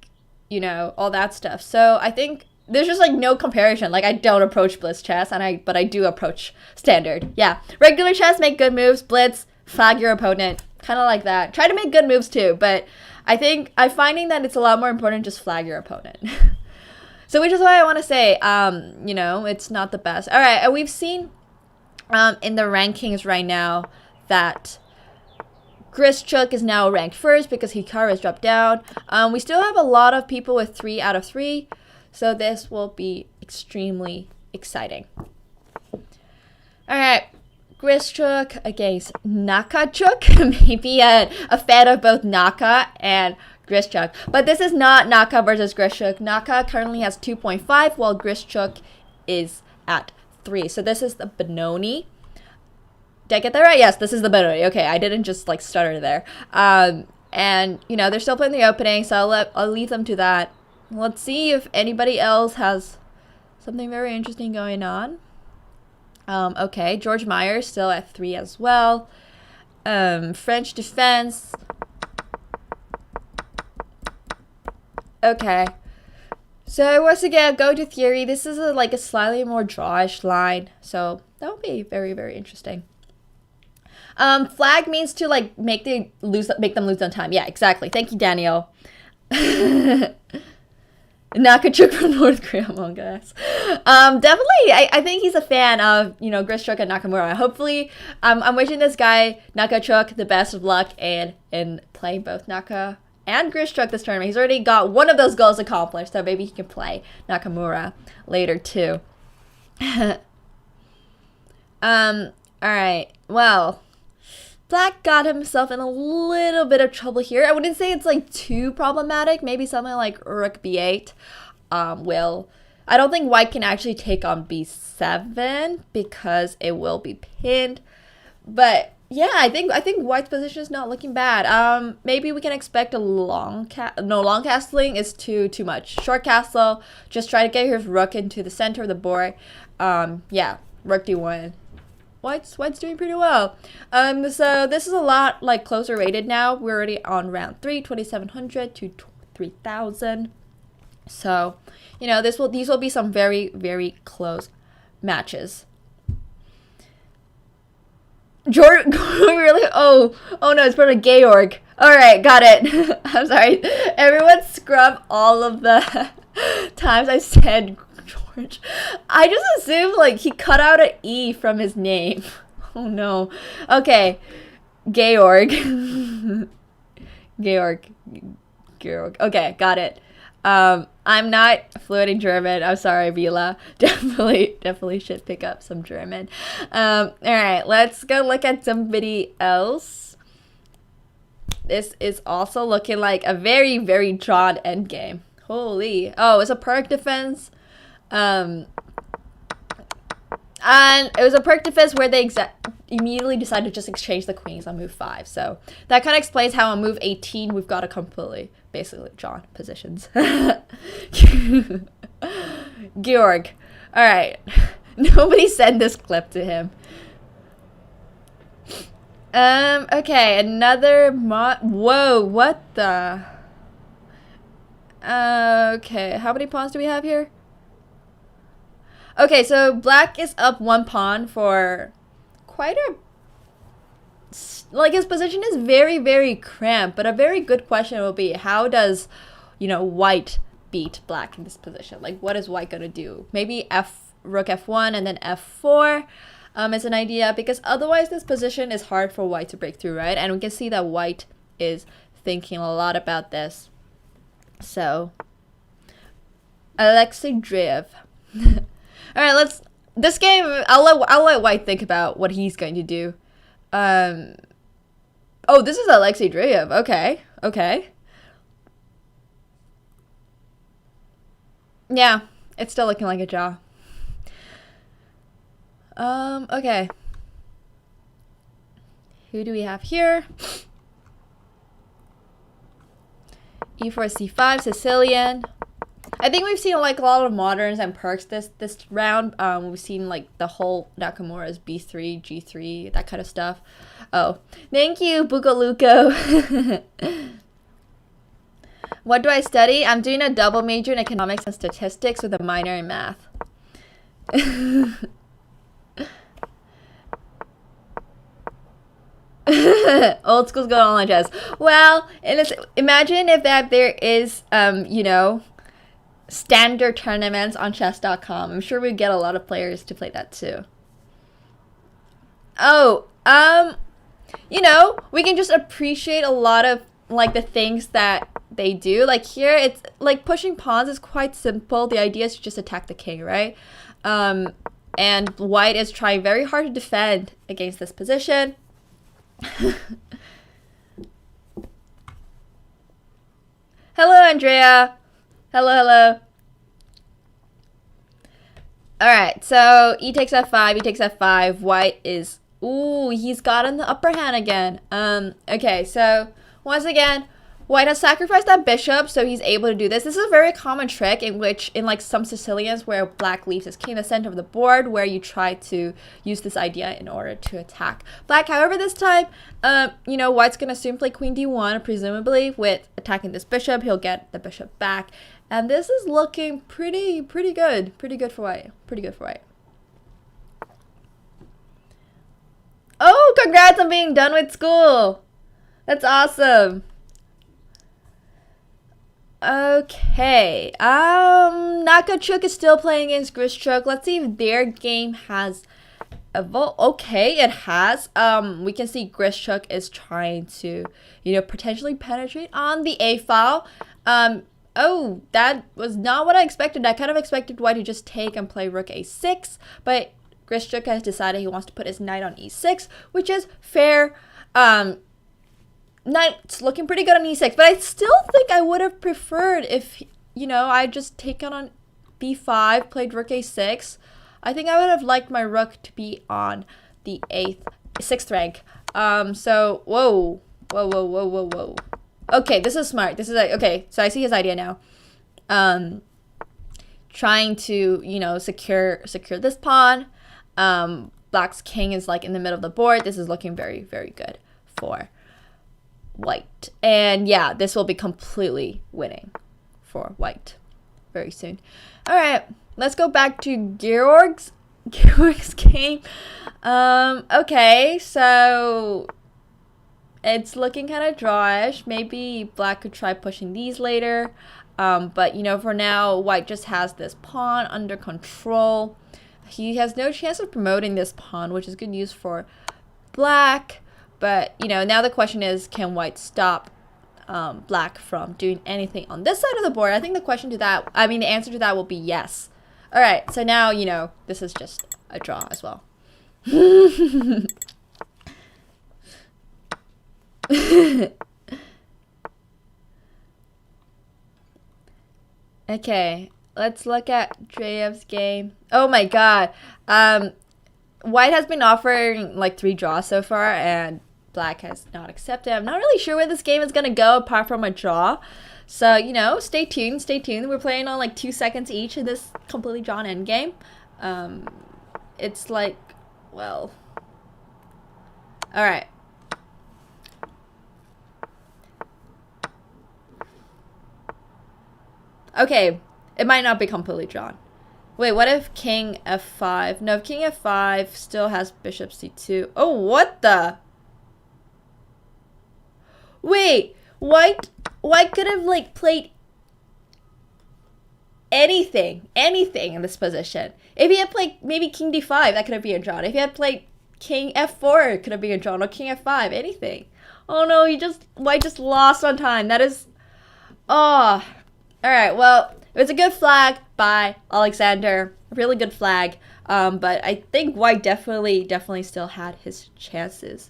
you know, all that stuff. So I think there's just like no comparison. Like I don't approach Blitz chess, but I do approach standard. Yeah, regular chess, make good moves. Blitz, flag your opponent, kind of like that. Try to make good moves too, but I think I'm finding that it's a lot more important to just flag your opponent. So which is why I want to say, you know, it's not the best. All right, and we've seen in the rankings right now that Grischuk is now ranked first because Hikaru has dropped down. We still have a lot of people with 3 out of 3. So this will be extremely exciting. Alright, Grischuk against Nakachuk. Maybe a fan of both Naka and Grischuk. But this is not Naka versus Grischuk. Naka currently has 2.5 while Grischuk is at 3. So this is the Benoni. Did I get that right? Yes, this is the Benoni. Okay, I didn't just like stutter there. And you know, they're still playing the opening, so I'll leave them to that. Let's see if anybody else has something very interesting going on. Okay, George Myers still at 3 as well. French defense. Okay. So once again, go to theory. This is like a slightly more drawish line. So that will be very, very interesting. Flag means to like make them lose on time. Yeah, exactly. Thank you, Daniel. Nakachuk from North Korea Among Us. Definitely, I think he's a fan of, you know, Grischuk and Nakamura. Hopefully, I'm wishing this guy, Nakachuk, the best of luck in playing both Naka and Grischuk this tournament. He's already got one of those goals accomplished, so maybe he can play Nakamura later too. Alright, well, Black got himself in a little bit of trouble here. I wouldn't say it's like too problematic. Maybe something like Rook B8 will. I don't think White can actually take on B7 because it will be pinned. But yeah, I think White's position is not looking bad. Maybe we can expect a long castling is too much. Short castle, just try to get his Rook into the center of the board. Yeah, Rook D1. White's doing pretty well. So this is a lot like closer rated now. We're already on round 3, 2,700 to 3,000. So, you know, these will be some very, very close matches. Jordan, really? Oh no, it's from a Georg. All right, got it. I'm sorry. Everyone scrub all of the times I said George. I just assumed like he cut out an E from his name. Oh no. Okay. Georg. Georg. Okay, got it. I'm not fluent in German. I'm sorry, Vila. Definitely should pick up some German. All right, let's go look at somebody else. This is also looking like a very, very drawn endgame. Holy. Oh, it's a perk defense. And it was a perk defense where they immediately decided to just exchange the queens on move 5. So that kind of explains how on move 18 we've got a completely, basically, drawn positions. Georg. Alright. Nobody send this clip to him. Okay, another whoa, what the? Okay, how many pawns do we have here? Okay, so black is up 1 pawn for quite a... Like, his position is very, very cramped, but a very good question will be, how does, you know, white beat black in this position? Like, what is white gonna do? Maybe rook f1 and then f4 is an idea, because otherwise this position is hard for white to break through, right? And we can see that white is thinking a lot about this. So, Alexander. All right, this game, I'll let white think about what he's going to do. Oh, this is Alexei Dreyev. Okay. Yeah, it's still looking like a draw. Okay. Who do we have here? E4, C5, Sicilian. I think we've seen like a lot of moderns and perks this round. We've seen like the whole Nakamura's B3, G3, that kind of stuff. Oh, thank you, Bugaluko. What do I study? I'm doing a double major in economics and statistics with a minor in math. Old school's going on chess. Well, imagine if there is, you know, standard tournaments on Chess.com. I'm sure we'd get a lot of players to play that too. Oh, you know, we can just appreciate a lot of like the things that they do. Like here, it's like pushing pawns is quite simple. The idea is to just attack the king, right? And white is trying very hard to defend against this position. Hello, Andrea. Hello. Alright, so e takes f5, white is... Ooh, he's gotten the upper hand again. Okay, so once again, white has sacrificed that bishop, so he's able to do this. This is a very common trick in which, in like some Sicilians, where black leaves his king in the center of the board, where you try to use this idea in order to attack black. However, this time, you know, white's gonna assume play queen d1, presumably with attacking this bishop. He'll get the bishop back, and this is looking pretty good for white. Oh, congrats on being done with school. That's awesome. Okay, Nakachuk is still playing against Grischuk. Let's see if their game has evolved. Okay, it has. We can see Grischuk is trying to, you know, potentially penetrate on the A file. Oh, that was not what I expected. I kind of expected white to just take and play rook a6, but Grischuk has decided he wants to put his knight on e6, which is fair. Knight's looking pretty good on e6, but I still think I would have preferred if, you know, I just taken on b5, played rook a6. I think I would have liked my rook to be on the 6th rank. So, whoa. Okay, this is smart. This is like, okay, so I see his idea now. Trying to, you know, secure this pawn. Black's king is like in the middle of the board. This is looking very good for white. And yeah, this will be completely winning for white very soon. All right, let's go back to Georg's game. Okay, so it's looking kind of drawish. Maybe black could try pushing these later. But you know, for now, white just has this pawn under control. He has no chance of promoting this pawn, which is good news for black. But, you know, now the question is, can white stop black from doing anything on this side of the board? I think the answer to that will be yes. All right, so now, you know, this is just a draw as well. Okay, let's look at Dreyev's game. Oh my god. White has been offering like 3 draws so far, and black has not accepted. I'm not really sure where this game is going to go apart from a draw. So, you know, stay tuned, stay tuned. We're playing on like 2 seconds each in this completely drawn endgame. It's like, well... Alright. Okay, it might not be completely drawn. Wait, what if king f5? No, if king f5 still has bishop c2. Oh, what the? Wait, white could have like played anything in this position. If he had played maybe king d5, that could have been drawn. If he had played king f4, it could have been drawn, or king f5, anything. Oh no, white just lost on time. That is, oh. All right, well, it was a good flag by Alexander. A really good flag. But I think white definitely still had his chances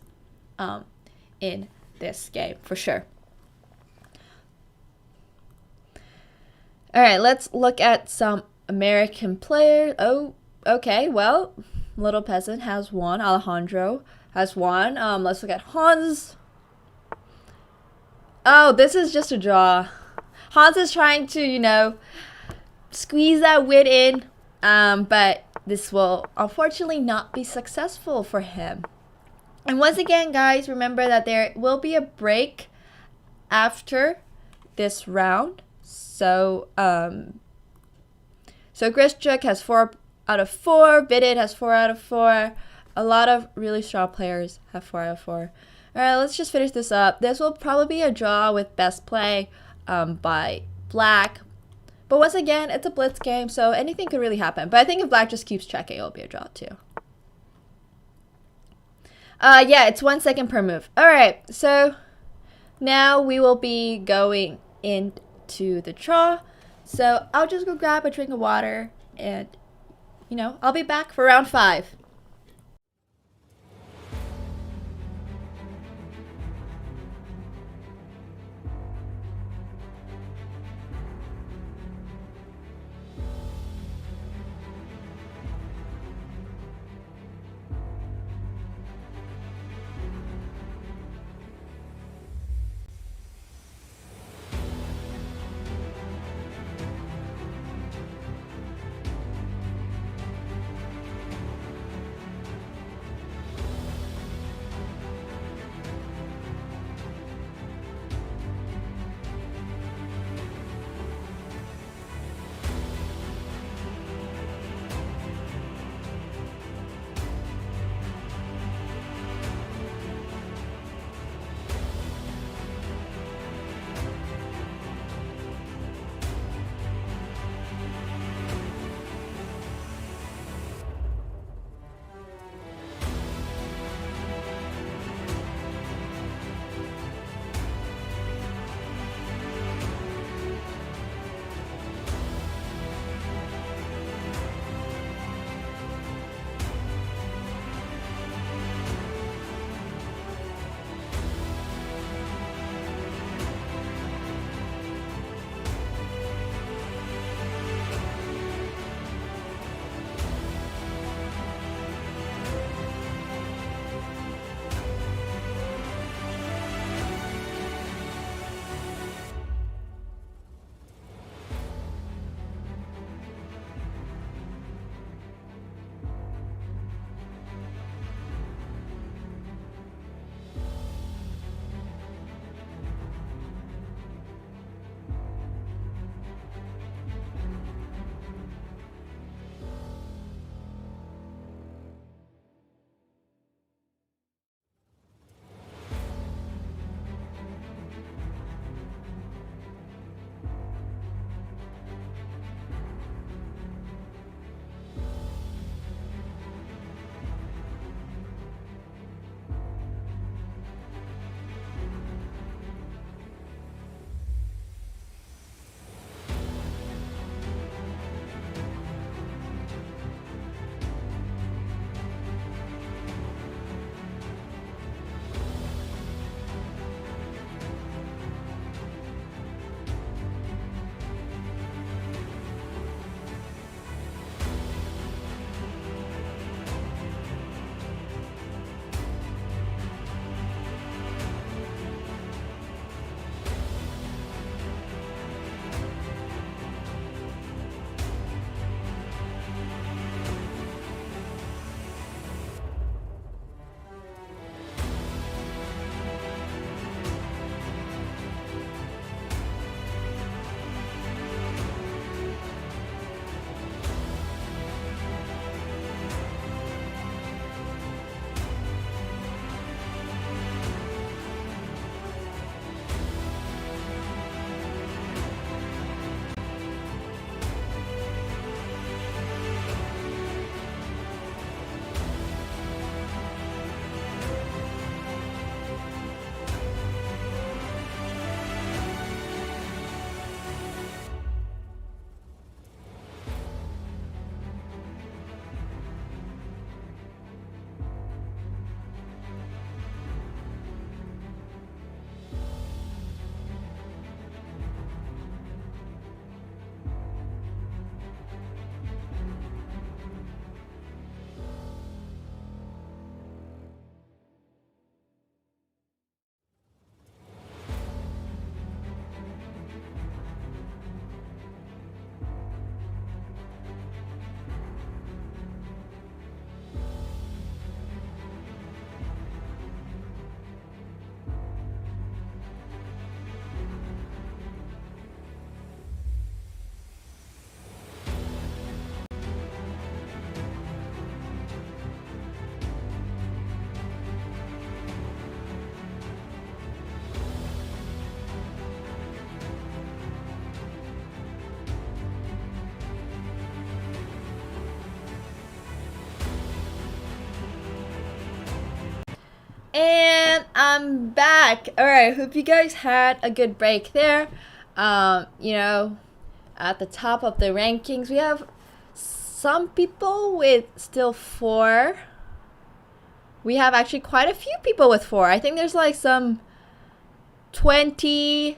in this game, for sure. All right, let's look at some American players. Oh, okay, well, Little Peasant has won. Alejandro has won. Let's look at Hans. Oh, this is just a draw. Hans is trying to, you know, squeeze that win in, but this will unfortunately not be successful for him. And once again, guys, remember that there will be a break after this round. So, Grischuk has 4 out of 4. Vidit has 4 out of 4. A lot of really strong players have 4 out of 4. All right, let's just finish this up. This will probably be a draw with best play by black. But once again, it's a blitz game, so anything could really happen. But I think if black just keeps checking, it'll be a draw too. Yeah, it's 1 second per move. All right, so now we will be going into the draw. So I'll just go grab a drink of water and, you know, I'll be back for round 5. And I'm back. Alright, hope you guys had a good break there. You know, at the top of the rankings, we have some people with still 4. We have actually quite a few people with 4. I think there's like some 20,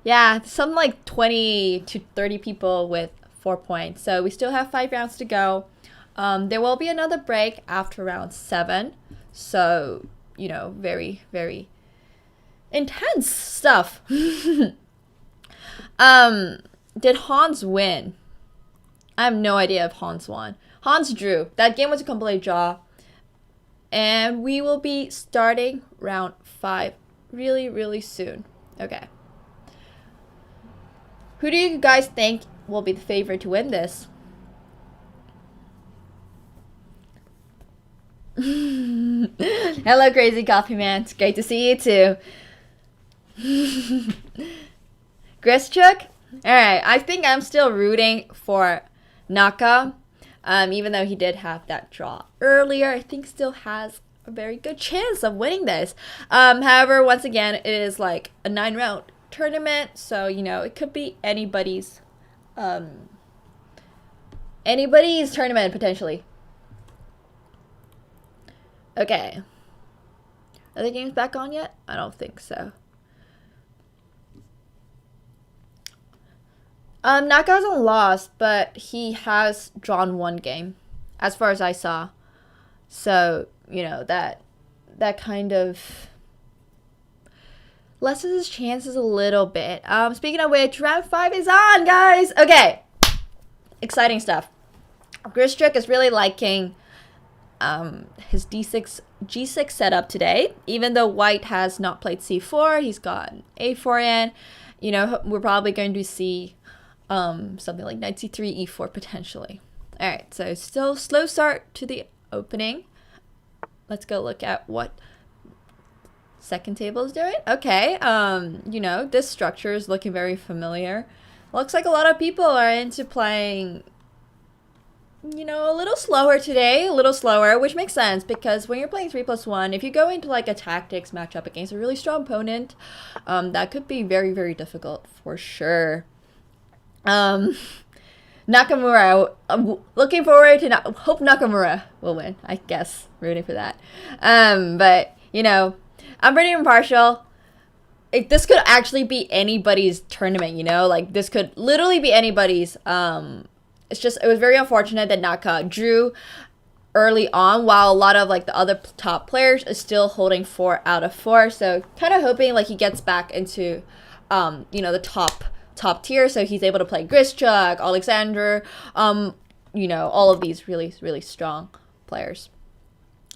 yeah, some like 20 to 30 people with 4 points. So we still have 5 rounds to go. There will be another break after round 7. So, you know, very, very intense stuff. Did Hans win? I have no idea if Hans won. Hans drew. That game was a complete draw. And we will be starting round 5 really, really soon. Okay. Who do you guys think will be the favorite to win this? Hello, Crazy Coffee Man. It's great to see you too. Grischuk? Alright, I think I'm still rooting for Naka. Even though he did have that draw earlier, I think still has a very good chance of winning this. However, once again, it is like a 9-round tournament, so you know it could be anybody's tournament potentially. Okay. Are the games back on yet? I don't think so. Naka hasn't lost, but he has drawn 1 game, as far as I saw. So, you know, that kind of lessens his chances a little bit. Speaking of which, round 5 is on, guys! Okay. Exciting stuff. Grischuk is really liking his G6 setup today. Even though white has not played C4, he's got A4 in. You know, we're probably going to see something like knight C3, E4 potentially. Alright, so still slow start to the opening. Let's go look at what second table is doing. Okay, you know, this structure is looking very familiar. Looks like a lot of people are into playing, you know, a little slower today, which makes sense because when you're playing 3+1, if you go into like a tactics matchup against a really strong opponent, that could be very, very difficult for sure. Nakamura, I'm looking forward to hope Nakamura will win, I guess, rooting for that. But, you know, I'm pretty impartial. This could actually be anybody's tournament, you know, like this could literally be anybody's. It's just, it was very unfortunate that Naka drew early on while a lot of like the other top players is still holding 4 out of 4. So kind of hoping like he gets back into, you know, the top tier, so he's able to play Grischuk, Alexander, you know, all of these really, really strong players.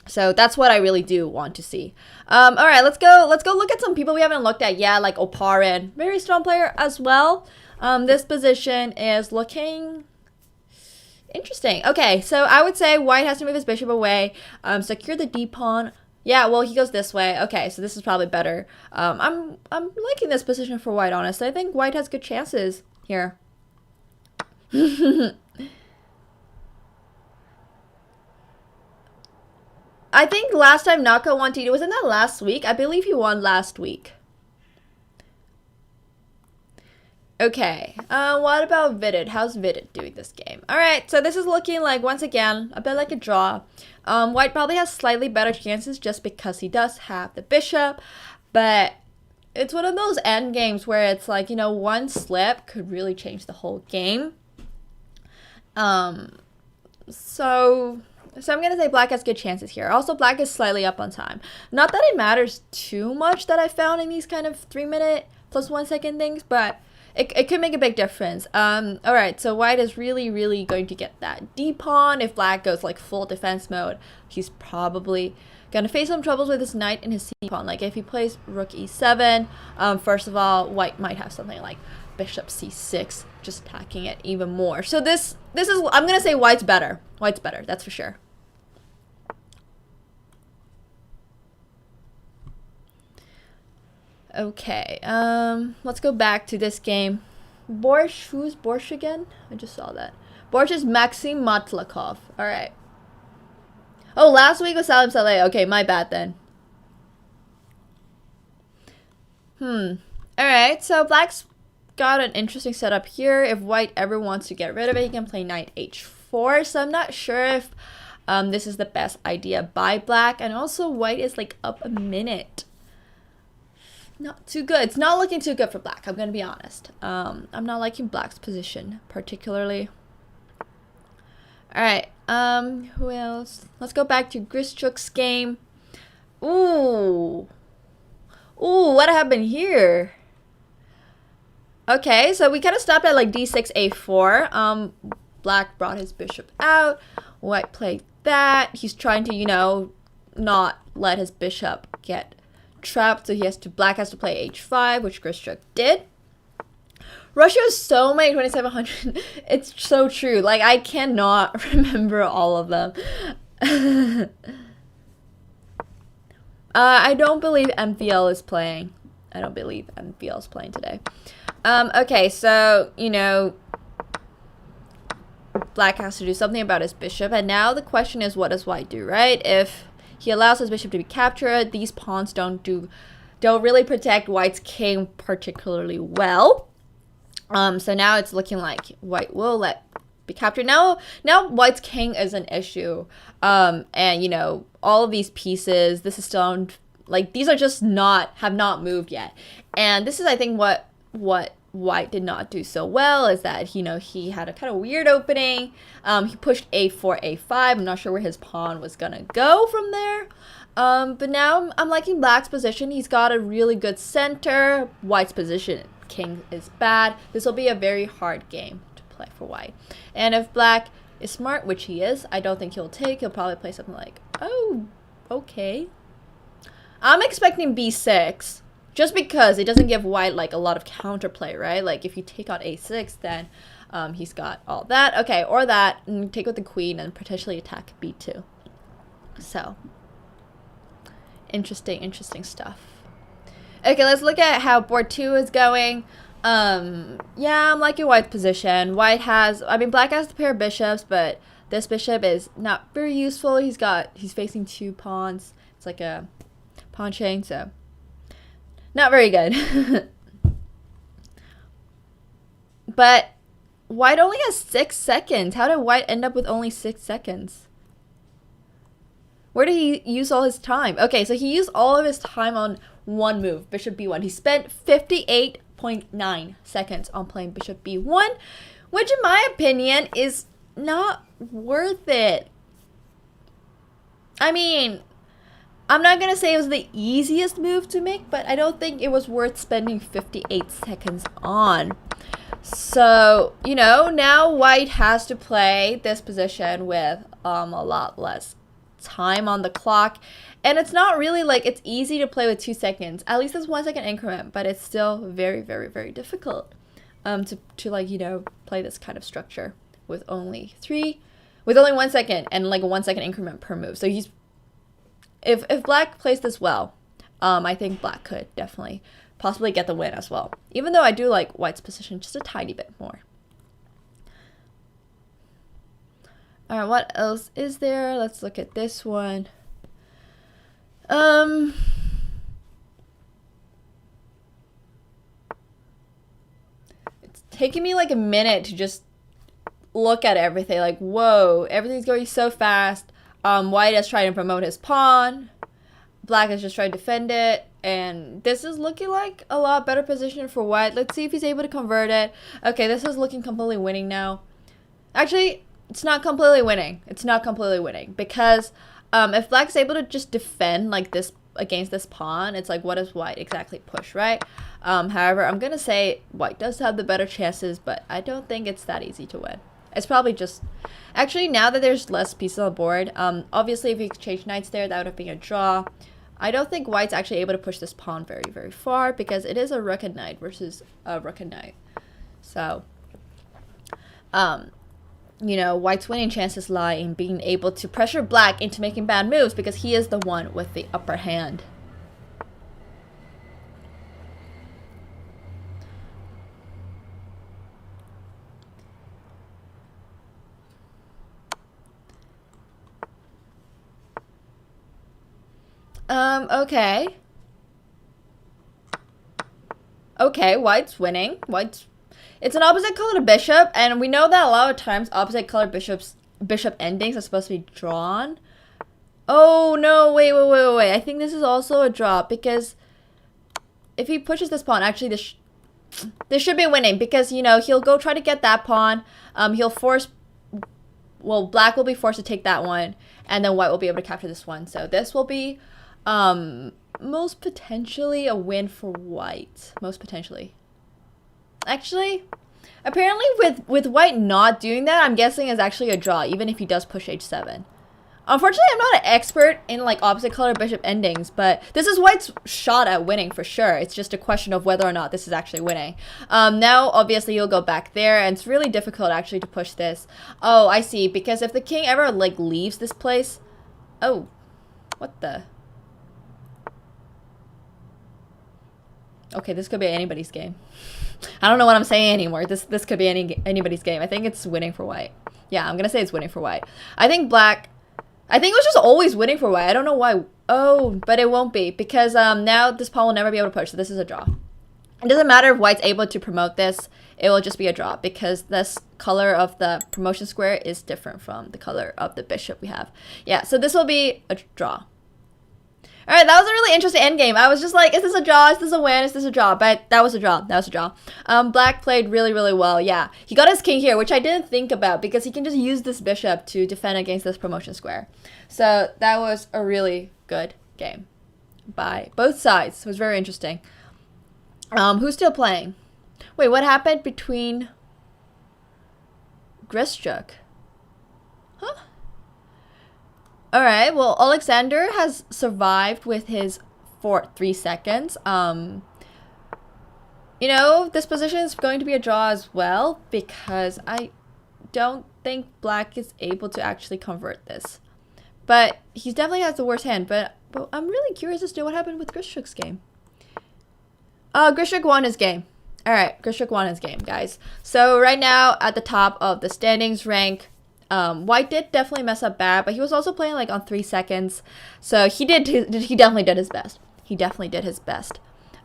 So that's what I really do want to see. All right, let's go look at some people we haven't looked at yet, like Oparin, very strong player as well. This position is looking interesting. Okay, so I would say white has to move his bishop away, secure the d pawn. Yeah, well, he goes this way. Okay, so this is probably better. I'm liking this position for white, honestly. I think white has good chances here. I think last time Naka won TD, wasn't that last week? I believe he won last week. Okay, what about Vidit? How's Vidit doing this game? Alright, so this is looking like, once again, a bit like a draw. White probably has slightly better chances just because he does have the bishop, but it's one of those end games where it's like, you know, one slip could really change the whole game. So I'm going to say black has good chances here. Also, black is slightly up on time. Not that it matters too much that I found in these kind of 3-minute plus 1 second things, but it could make a big difference. Alright, so white is really, really going to get that d-pawn. If black goes like full defense mode, he's probably going to face some troubles with his knight and his c-pawn. Like if he plays rook e7, first of all, white might have something like bishop c6, just attacking it even more. So this is, I'm going to say white's better. White's better, that's for sure. Okay, let's go back to this game. Borsch, who's Borsch again? I just saw that. Borsch is Maxim Matlakov. Alright. Oh, last week was Salim Saleh. Okay, my bad then. Alright, so black's got an interesting setup here. If white ever wants to get rid of it, he can play knight h4. So I'm not sure if this is the best idea by black. And also white is like up a minute. Not too good. It's not looking too good for black, I'm gonna be honest. I'm not liking black's position particularly. Alright, who else? Let's go back to Grischuk's game. Ooh, what happened here? Okay, so we kind of stopped at like d6, a4. Black brought his bishop out. White played that. He's trying to, you know, not let his bishop get trapped. So black has to play h5, which Grischuk did. Russia has so many 2700. It's so true. Like, I cannot remember all of them. I don't believe MVL is playing. I don't believe MVL is playing today. Okay, so, you know, black has to do something about his bishop. And now the question is, what does white do, right? If he allows his bishop to be captured, these pawns don't really protect white's king particularly well. So now it's looking like white will be captured. Now white's king is an issue. And, you know, all of these pieces, this is still, like, these are just have not moved yet. And this is, I think, what white did not do so well is that, you know, he had a kind of weird opening. He pushed a4, a5. I'm not sure where his pawn was gonna go from there. But now I'm liking black's position. He's got a really good center. White's position, king, is bad. This will be a very hard game to play for white. And if black is smart, which he is, I don't think he'll take. He'll probably play something like, oh, okay. I'm expecting b6. Just because it doesn't give white, like, a lot of counterplay, right? Like, if you take on a6, then he's got all that. Okay, or that, and take with the queen and potentially attack b2. So, interesting stuff. Okay, let's look at how board 2 is going. Yeah, I'm liking white's position. Black has the pair of bishops, but this bishop is not very useful. He's facing 2 pawns. It's like a pawn chain, so not very good. But white only has 6 seconds. How did white end up with only 6 seconds? Where did he use all his time? Okay, so he used all of his time on one move, bishop b1. He spent 58.9 seconds on playing bishop b1, which in my opinion is not worth it. I mean, I'm not going to say it was the easiest move to make, but I don't think it was worth spending 58 seconds on. So, you know, now white has to play this position with a lot less time on the clock. And it's not really like it's easy to play with 2 seconds. At least it's 1 second increment, but it's still very, very, very difficult to like, you know, play this kind of structure with only 1 second and like a 1 second increment per move. So if black plays this well, I think black could definitely possibly get the win as well. Even though I do like white's position just a tiny bit more. Alright, what else is there? Let's look at this one. It's taking me like a minute to just look at everything. Like, whoa, everything's going so fast. White is trying to promote his pawn. Black is just trying to defend it. And this is looking like a lot better position for white. Let's see if he's able to convert it. Okay, this is looking completely winning now. Actually, it's not completely winning. It's not completely winning. Because if black's able to just defend like this against this pawn, it's like, what does white exactly push, right? However, I'm going to say white does have the better chances, but I don't think it's that easy to win. It's probably just... Actually, now that there's less pieces on the board, obviously if you exchange knights there, that would have been a draw. I don't think white's actually able to push this pawn very, very far because it is a rook and knight versus a rook and knight. So, you know, white's winning chances lie in being able to pressure black into making bad moves because he is the one with the upper hand. Okay. Okay, white's winning. It's an opposite colored bishop, and we know that a lot of times opposite colored bishop endings are supposed to be drawn. Oh no, wait. I think this is also a draw because if he pushes this pawn, actually this should be winning because, you know, he'll go try to get that pawn. He'll force, well, black will be forced to take that one, and then white will be able to capture this one. So this will be most potentially a win for white. Most potentially. Actually, apparently with white not doing that, I'm guessing is actually a draw, even if he does push h7. Unfortunately, I'm not an expert in like opposite color bishop endings, but this is white's shot at winning for sure. It's just a question of whether or not this is actually winning. Now, obviously, you'll go back there, and it's really difficult actually to push this. Oh, I see, because if the king ever like leaves this place... Oh, what the... Okay, this could be anybody's game. I don't know what I'm saying anymore. This could be anybody's game. I think it's winning for white. Yeah, I'm gonna say it's winning for white. I think it was just always winning for white. I don't know why. Oh, but it won't be because now this pawn will never be able to push. So this is a draw. It doesn't matter if white's able to promote this. It will just be a draw because this color of the promotion square is different from the color of the bishop we have. Yeah, so this will be a draw. All right, that was a really interesting endgame. I was just like, is this a draw? Is this a win? Is this a draw? But that was a draw. That was a draw. Black played really, really well. Yeah, he got his king here, which I didn't think about because he can just use this bishop to defend against this promotion square. So that was a really good game by both sides. It was very interesting. Who's still playing? Wait, what happened between Grischuk? Huh? All right, well, Alexander has survived with his 3 seconds. You know, this position is going to be a draw as well because I don't think black is able to actually convert this. But he definitely has the worst hand, but I'm really curious as to what happened with Grischuk's game. Grischuk won his game. All right, Grischuk won his game, guys. So right now at the top of the standings rank, white did definitely mess up bad, but he was also playing like on 3 seconds. So he definitely did his best. He definitely did his best.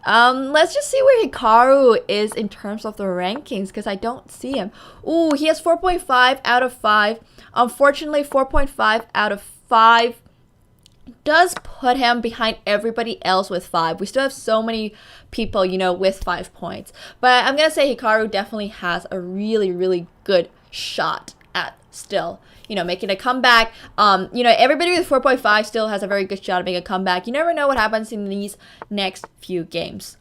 Let's just see where Hikaru is in terms of the rankings because I don't see him. Ooh, he has 4.5 out of 5. Unfortunately, 4.5 out of 5 does put him behind everybody else with 5. We still have so many people, you know, with 5 points. But I'm going to say Hikaru definitely has a really, really good shot at still, you know, making a comeback. You know, everybody with 4.5 still has a very good shot at making a comeback. You never know what happens in these next few games.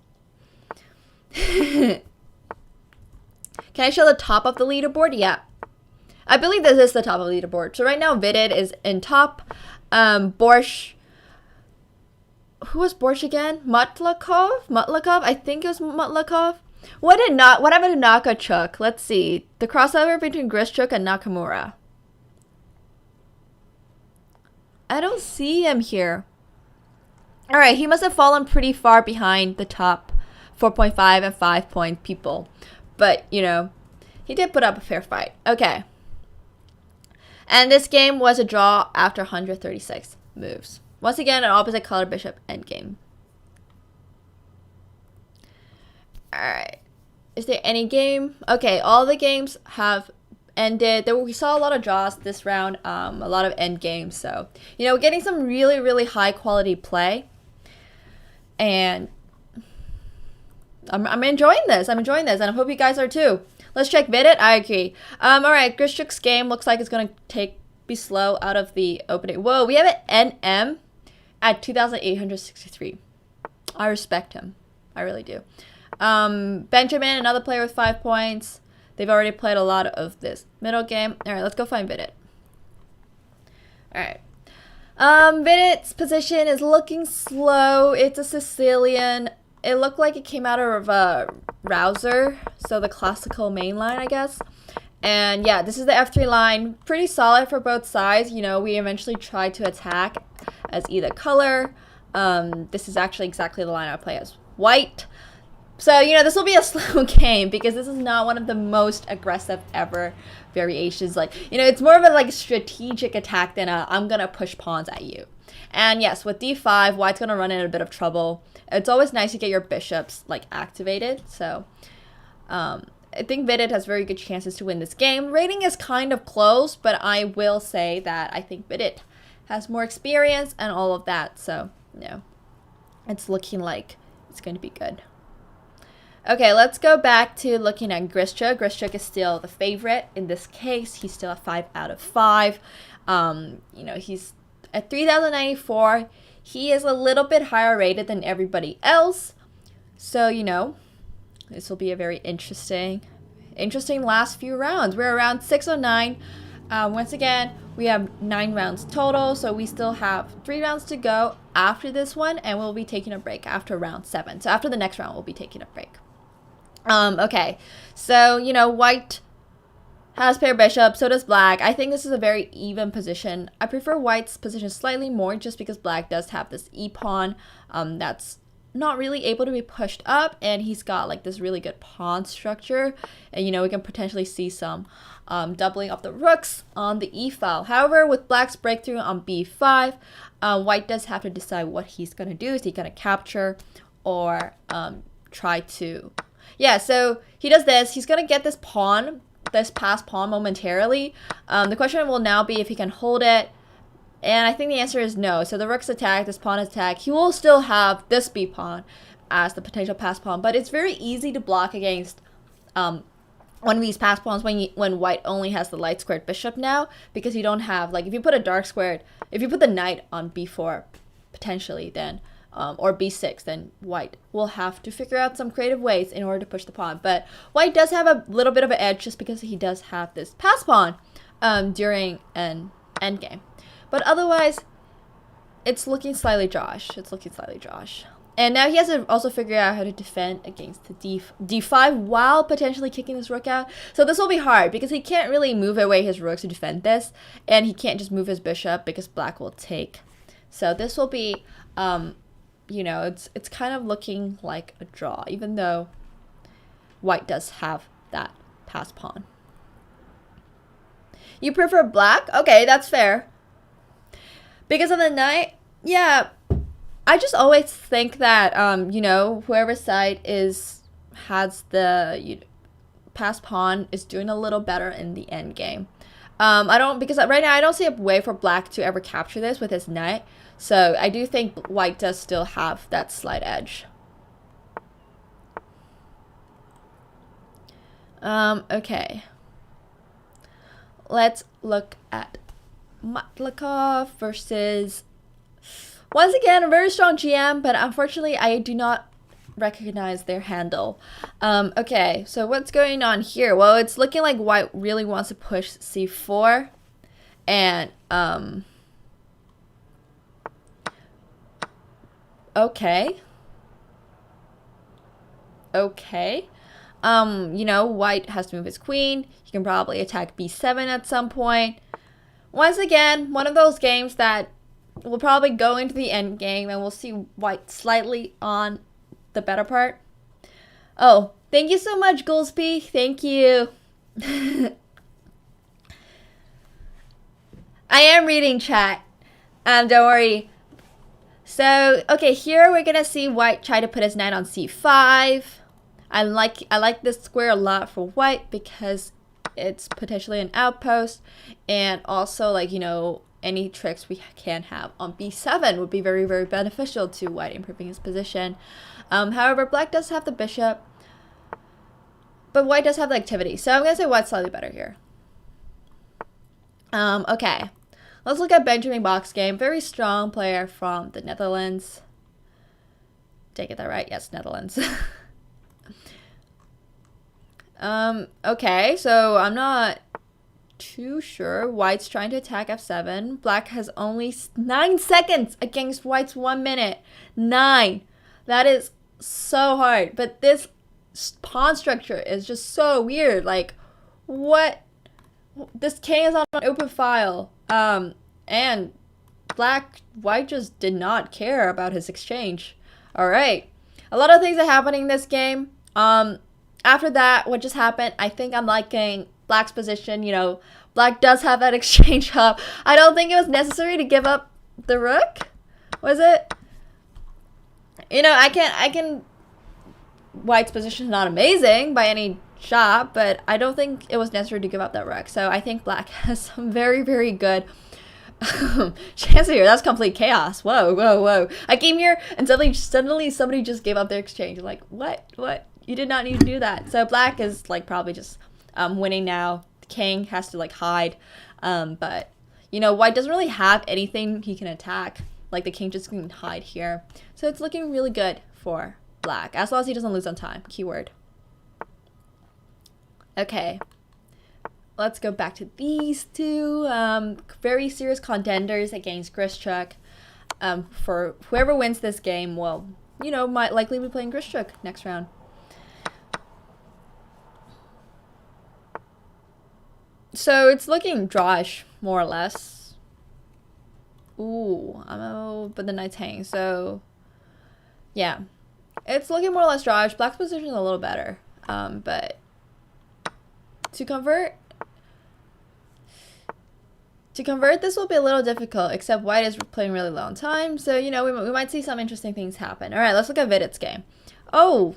Can I show the top of the leaderboard? Yeah. I believe this is the top of the leaderboard. So right now, Vidit is in top. Borsch. Who was Borsch again? Mutlakov? I think it was Mutlakov. What happened to Nakachuk? Let's see. The crossover between Grischuk and Nakamura. I don't see him here. Alright, he must have fallen pretty far behind the top 4.5 and 5 point people. But, you know, he did put up a fair fight. Okay. And this game was a draw after 136 moves. Once again, an opposite color bishop endgame. Alright. Is there any game? Okay, all the games have ended. We saw a lot of draws this round, a lot of end games. So, you know, we're getting some really, really high quality play. And I'm enjoying this. And I hope you guys are too. Let's check Vidit. I agree. Alright, Grischuk's game looks like it's going to be slow out of the opening. Whoa, we have an NM at 2,863. I respect him. I really do. Benjamin, another player with 5 points. They've already played a lot of this middle game. Alright, let's go find Vidit. Alright. Vidit's position is looking slow. It's a Sicilian. It looked like it came out of a Rouser, so the classical main line, I guess. And yeah, this is the F3 line. Pretty solid for both sides. You know, we eventually tried to attack as either color. This is actually exactly the line I play as white. So, you know, this will be a slow game because this is not one of the most aggressive ever variations. Like, you know, it's more of a like strategic attack than a I'm gonna push pawns at you. And yes, with d5, white's going to run into a bit of trouble. It's always nice to get your bishops like activated. So I think Vidit has very good chances to win this game. Rating is kind of close, but I will say that I think Vidit has more experience and all of that. So, it's looking like it's going to be good. Okay, let's go back to looking at Grischuk. Grischuk is still the favorite in this case. He's still a 5 out of 5. He's at 3,094. He is a little bit higher rated than everybody else. So, this will be a very interesting last few rounds. We're around 609. Once again, we have 9 rounds total, so we still have 3 rounds to go after this one, and we'll be taking a break after round 7. So after the next round, we'll be taking a break. Okay, so, white has pair bishop, so does black. I think this is a very even position. I prefer white's position slightly more just because black does have this e-pawn that's not really able to be pushed up, and he's got like this really good pawn structure, and we can potentially see some doubling of the rooks on the e-file. However, with black's breakthrough on b5, white does have to decide what he's going to do. Is he going to capture or try to... Yeah, so he does this. He's going to get this passed pawn momentarily. The question will now be if he can hold it. And I think the answer is no. So the rook's attack, this pawn is attack. He will still have this b pawn as the potential passed pawn. But it's very easy to block against one of these passed pawns when white only has the light squared bishop now. Because you don't have, like, if you put a dark squared, if you put the knight on b4, potentially, then... or b6, then white will have to figure out some creative ways in order to push the pawn. But white does have a little bit of an edge just because he does have this pass pawn during an endgame. But otherwise, it's looking slightly Josh. And now he has to also figure out how to defend against the d5 while potentially kicking his rook out. So this will be hard because he can't really move away his rook to defend this. And he can't just move his bishop because black will take. So this will be... it's kind of looking like a draw, even though white does have that pass pawn. You prefer black? Okay, that's fair. Because of the knight? Yeah, I just always think that, whoever side has the pass pawn is doing a little better in the end game. Because right now I don't see a way for black to ever capture this with his knight. So I do think white does still have that slight edge. Okay. Let's look at Matlikov versus, once again, a very strong GM, but unfortunately I do not recognize their handle. Okay, so what's going on here? Well, it's looking like white really wants to push c4, and okay, white has to move his queen. He can probably attack b7 at some point. Once again, one of those games that will probably go into the end game, and we'll see white slightly on the better part. Oh, thank you so much, Goolsby. Thank you. I am reading chat. Don't worry. So, okay, here we're gonna see white try to put his knight on c5. I like this square a lot for white because it's potentially an outpost, and also, like, any tricks we can have on b7 would be very, very beneficial to white, improving his position. However, black does have the bishop, but white does have the activity. So I'm going to say white's slightly better here. Okay, let's look at Benjamin Boxgame. Very strong player from the Netherlands. Did I get that right? Yes, Netherlands. Okay, so I'm not too sure. White's trying to attack f7. Black has only 9 seconds against white's 1 minute. 9. That is so hard. But this pawn structure is just so weird. Like, what? This king is on an open file. And white just did not care about his exchange. Alright. A lot of things are happening in this game. After that, what just happened, I think I'm liking black's position. Black does have that exchange up. I don't think it was necessary to give up the rook? Was it? You know, I can. White's position is not amazing by any shot, but I don't think it was necessary to give up that rook. So I think black has some very, very good chances here. That's complete chaos. Whoa, whoa, whoa. I came here and suddenly somebody just gave up their exchange. Like, what? You did not need to do that. So black is like probably just winning now. The king has to like hide. But, you know, white doesn't really have anything he can attack. Like the king just can hide here. So it's looking really good for black, as long as he doesn't lose on time. Keyword. Okay, let's go back to these two very serious contenders against Grischuk. For whoever wins this game will, you know, might likely be playing Grischuk next round. So it's looking drawish, more or less. Ooh, but the knight's hanging, so yeah. It's looking more or less drawish. Black's position is a little better. But to convert, this will be a little difficult, except white is playing really low on time. So, you know, we might see some interesting things happen. All right, let's look at Vidit's game. Oh,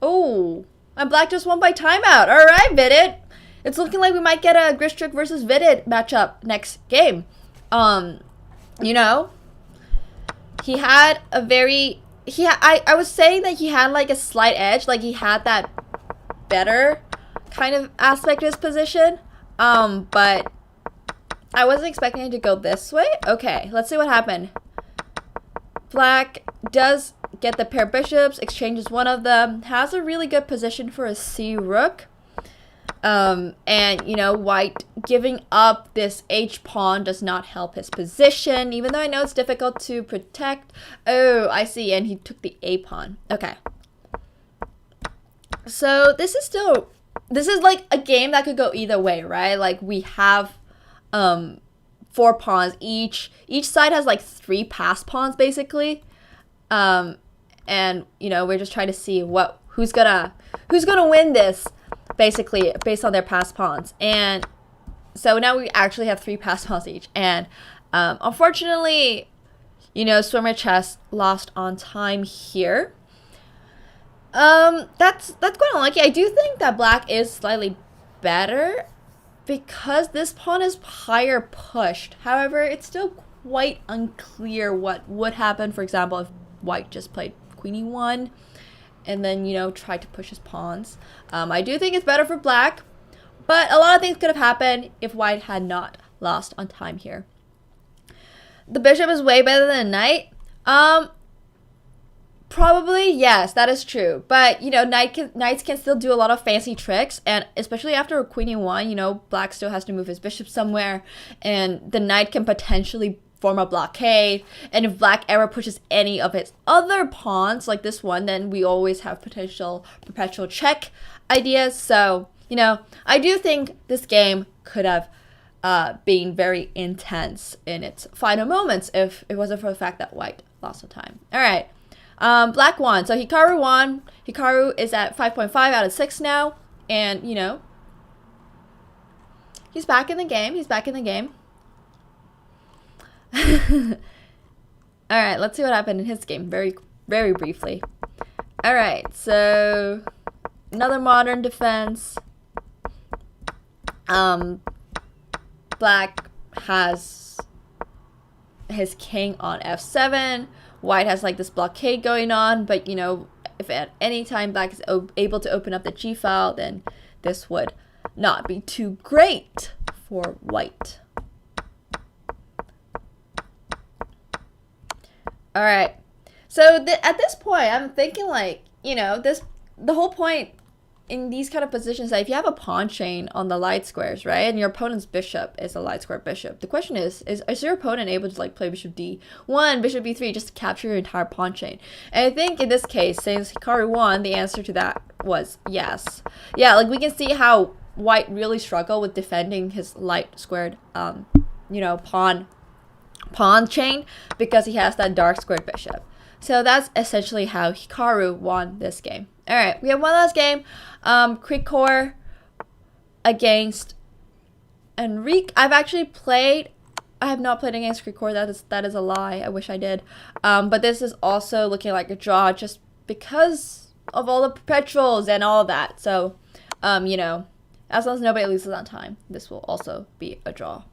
and black just won by timeout. All right, Vidit. It's looking like we might get a Grischuk versus Vidit matchup next game. You know, he had a very, I was saying that he had like a slight edge, like he had that better kind of aspect of his position, but I wasn't expecting it to go this way. Okay, let's see what happened. Black does get the pair bishops, exchanges one of them, has a really good position for a C rook. And, you know, white giving up this H pawn does not help his position, even though I know it's difficult to protect. Oh, I see, and he took the A pawn. Okay. So this is like a game that could go either way, right? Like we have 4 pawns each. Each side has like 3 passed pawns basically. And, you know, we're just trying to see who's gonna win this, basically based on their passed pawns. And so now we actually have 3 passed pawns each, and unfortunately, you know, Swimmer Chess lost on time here. That's quite unlucky. I do think that black is slightly better because this pawn is higher pushed. However, it's still quite unclear what would happen, for example, if white just played queen e1 and then, you know, try to push his pawns. I do think it's better for black, but a lot of things could have happened if white had not lost on time here. The bishop is way better than a knight. Probably, yes, that is true. But, you know, knights can still do a lot of fancy tricks, and especially after a queen e1, you know, black still has to move his bishop somewhere, and the knight can potentially form a blockade, and if black ever pushes any of its other pawns like this one, then we always have potential perpetual check ideas. So, you know, I do think this game could have been very intense in its final moments if it wasn't for the fact that white lost the time. All right, black won. So Hikaru won. Hikaru is at 5.5 out of 6 now, and, you know, he's back in the game. All right, let's see what happened in his game very, very briefly. All right, so another modern defense. Black has his king on f7. White has like this blockade going on, but, you know, if at any time black is able to open up the g file, then this would not be too great for white. All right, so at this point, I'm thinking like, you know, the whole point in these kind of positions that if you have a pawn chain on the light squares, right, and your opponent's bishop is a light square bishop, the question is your opponent able to like play bishop d1, bishop b3 just to capture your entire pawn chain? And I think in this case, since Hikaru won, the answer to that was yes. Yeah, like we can see how white really struggled with defending his light squared, you know, pawn chain because he has that dark squared bishop. So that's essentially how Hikaru won this game. All right, we have one last game. Krikor against Enrique. I've actually played I have not played against Krikor. That is a lie. I wish I did. But this is also looking like a draw just because of all the perpetuals and all that. So, you know, as long as nobody loses on time, this will also be a draw.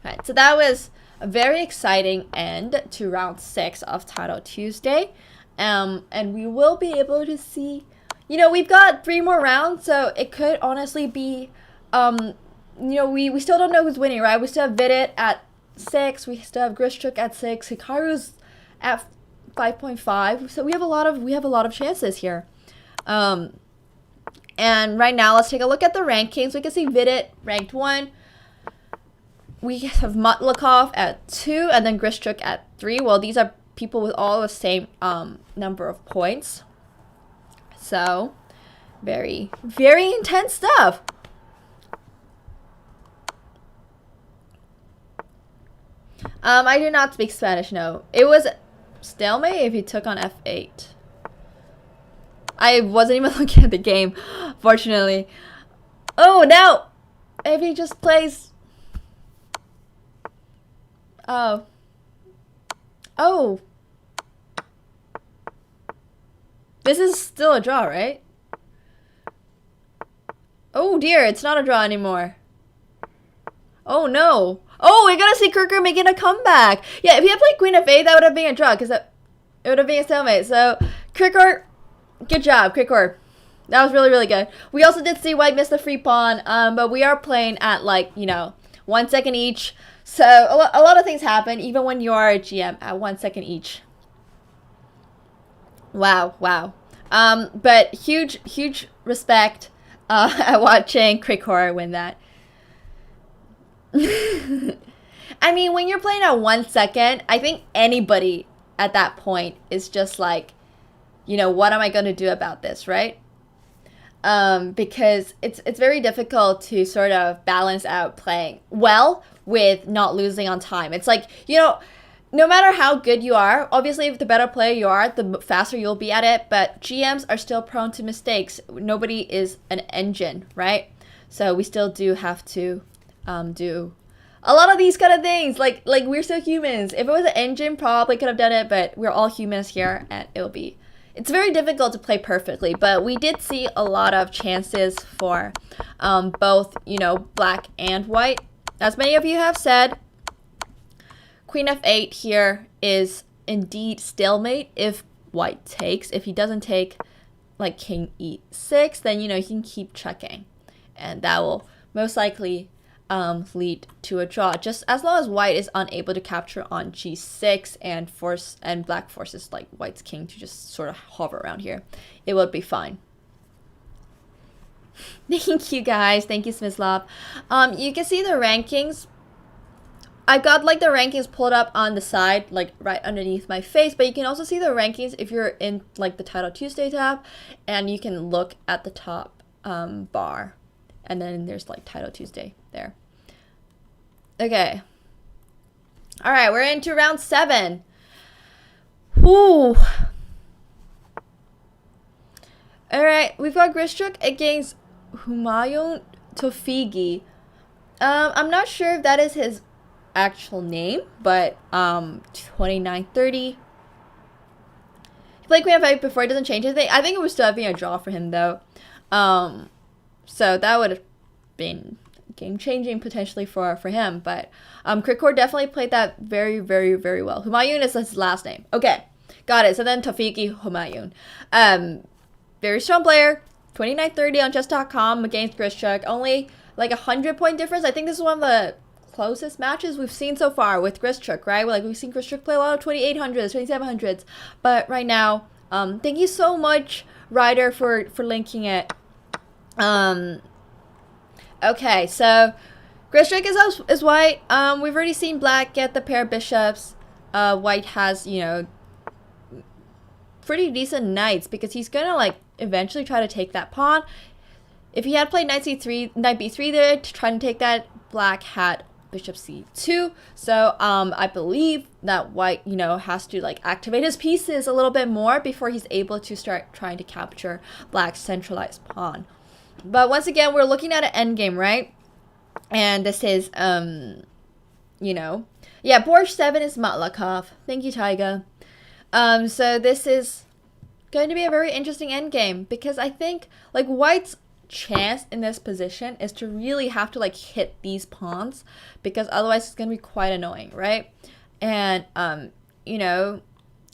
Alright, so that was a very exciting end to round 6 of Title Tuesday. And we will be able to see, you know, we've got 3 more rounds, so it could honestly be, you know, we still don't know who's winning, right? We still have Vidit at 6, we still have Grischuk at 6, Hikaru's at 5.5, so we have a lot of chances here. And right now, let's take a look at the rankings. We can see Vidit ranked 1. We have Mutlikov at 2, and then Grischuk at 3. Well, these are people with all the same number of points. So, very, very intense stuff. I do not speak Spanish, no. It was stalemate if he took on f8. I wasn't even looking at the game, fortunately. Oh, no! If he just plays... Oh. Oh. This is still a draw, right? Oh dear, it's not a draw anymore. Oh no. Oh, we're gonna see Krikor making a comeback. Yeah, if he had played Queen f8, that would have been a draw, because it would have been a stalemate. So, Krikor, good job, Krikor. That was really, really good. We also did see White miss the free pawn, but we are playing at, like, you know, 1 second each. So, a lot of things happen, even when you are a GM, at 1 second each. Wow, wow. But huge respect at watching Krikor win that. I mean, when you're playing at 1 second, I think anybody at that point is just like, you know, what am I going to do about this, right? Because it's very difficult to sort of balance out playing well with not losing on time. It's like, you know, no matter how good you are, obviously if the better player you are, the faster you'll be at it, but GMs are still prone to mistakes. Nobody is an engine, right? So we still do have to do a lot of these kind of things. Like we're still humans. If it was an engine, probably could have done it, but we're all humans here, and it's very difficult to play perfectly. But we did see a lot of chances for both, you know, black and white. As many of you have said, Queen f8 here is indeed stalemate if white takes. If he doesn't take, like, King e6, then, you know, he can keep checking, and that will most likely lead to a draw, just as long as white is unable to capture on g6 and black forces like white's king to just sort of hover around here. It would be fine. Thank you guys. Thank you, Smislav. You can see the rankings. I've got, like, the rankings pulled up on the side, like right underneath my face, but you can also see the rankings if you're in, like, the Title Tuesday tab, and you can look at the top bar, and then there's, like, Title Tuesday there. Okay. All right, we're into round 7. Whoo. All right, we've got Grischuk against Humayun Tofigi. I'm not sure if that is his actual name, but 2930. He played Queen f8 before. It doesn't change anything. I think it was still being a draw for him though. So that would have been game changing potentially for him. But Krikor definitely played that very, very, very well. Humayun is his last name. Okay, got it. So then Tofigi Humayun. Very strong player. 2930 on Chess.com against Grischuk. Only like 100-point difference. I think this is one of the closest matches we've seen so far with Grischuk, right? Like, we've seen Grischuk play a lot of 2800s, 2700s, but right now, thank you so much, Ryder, for linking it. Okay, so Grischuk is white. We've already seen black get the pair of bishops. White has, you know, pretty decent knights because he's gonna, like, eventually try to take that pawn. If he had played knight c3, knight b3 there to try and take that, black had bishop c2. So I believe that white, you know, has to, like, activate his pieces a little bit more before he's able to start trying to capture black's centralized pawn. But once again, we're looking at an endgame, right? And this is you know. Yeah, Borscht 7 is Matlakov. Thank you, Taiga. So this is going to be a very interesting endgame because I think like White's chance in this position is to really have to like hit these pawns because otherwise it's going to be quite annoying, right? And you know,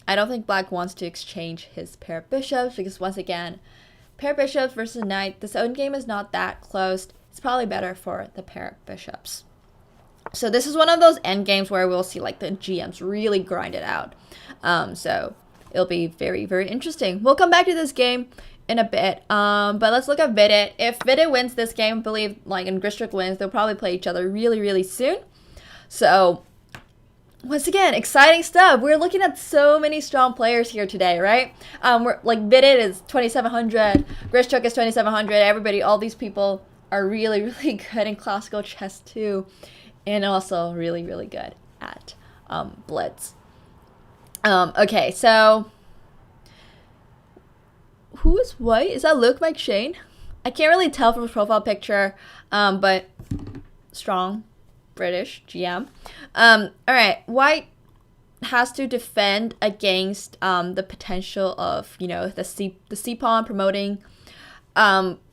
I don't think Black wants to exchange his pair of bishops because once again, pair of bishops versus knight, this own game is not that close. It's probably better for the pair of bishops. So this is one of those end games where we'll see like the GMs really grind it out. So it'll be very, very interesting. We'll come back to this game in a bit. But let's look at Vidit. If Vidit wins this game, I believe like and Grischuk wins, they'll probably play each other really, really soon. So once again, exciting stuff. We're looking at so many strong players here today, right? We're like Vidit is 2,700, Grischuk is 2,700. Everybody, all these people are really, really good in classical chess too, and also really, really good at blitz. Okay, so who is White? Is that Luke Mike Shane? I can't really tell from his profile picture, but strong British GM. All right, White has to defend against the potential of, you know, the C pawn promoting.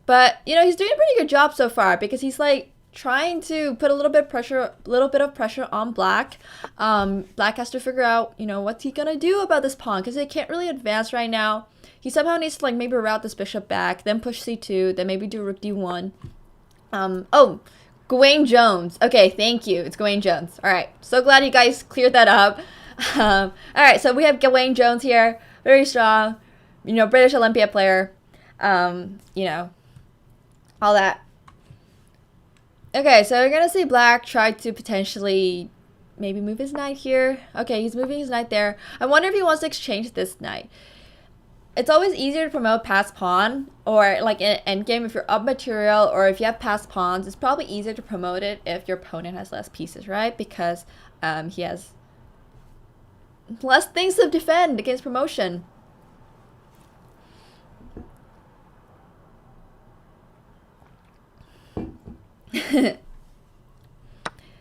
But you know, he's doing a pretty good job so far because he's like trying to put a little bit of pressure on Black. Black has to figure out, you know, what's he gonna do about this pawn because they can't really advance right now. He somehow needs to like maybe route this bishop back, then push c2, then maybe do rook d1. Oh, Gawain Jones. Okay, thank you. It's Gawain Jones. All right, so glad you guys cleared that up. All right, so we have Gawain Jones here, very strong, you know, British Olympia player. You know, all that. Okay, so we're gonna see Black try to potentially maybe move his knight here. Okay, he's moving his knight there. I wonder if he wants to exchange this knight. It's always easier to promote passed pawn, or like in an endgame if you're up material, or if you have passed pawns, it's probably easier to promote it if your opponent has less pieces, right? Because he has less things to defend against promotion.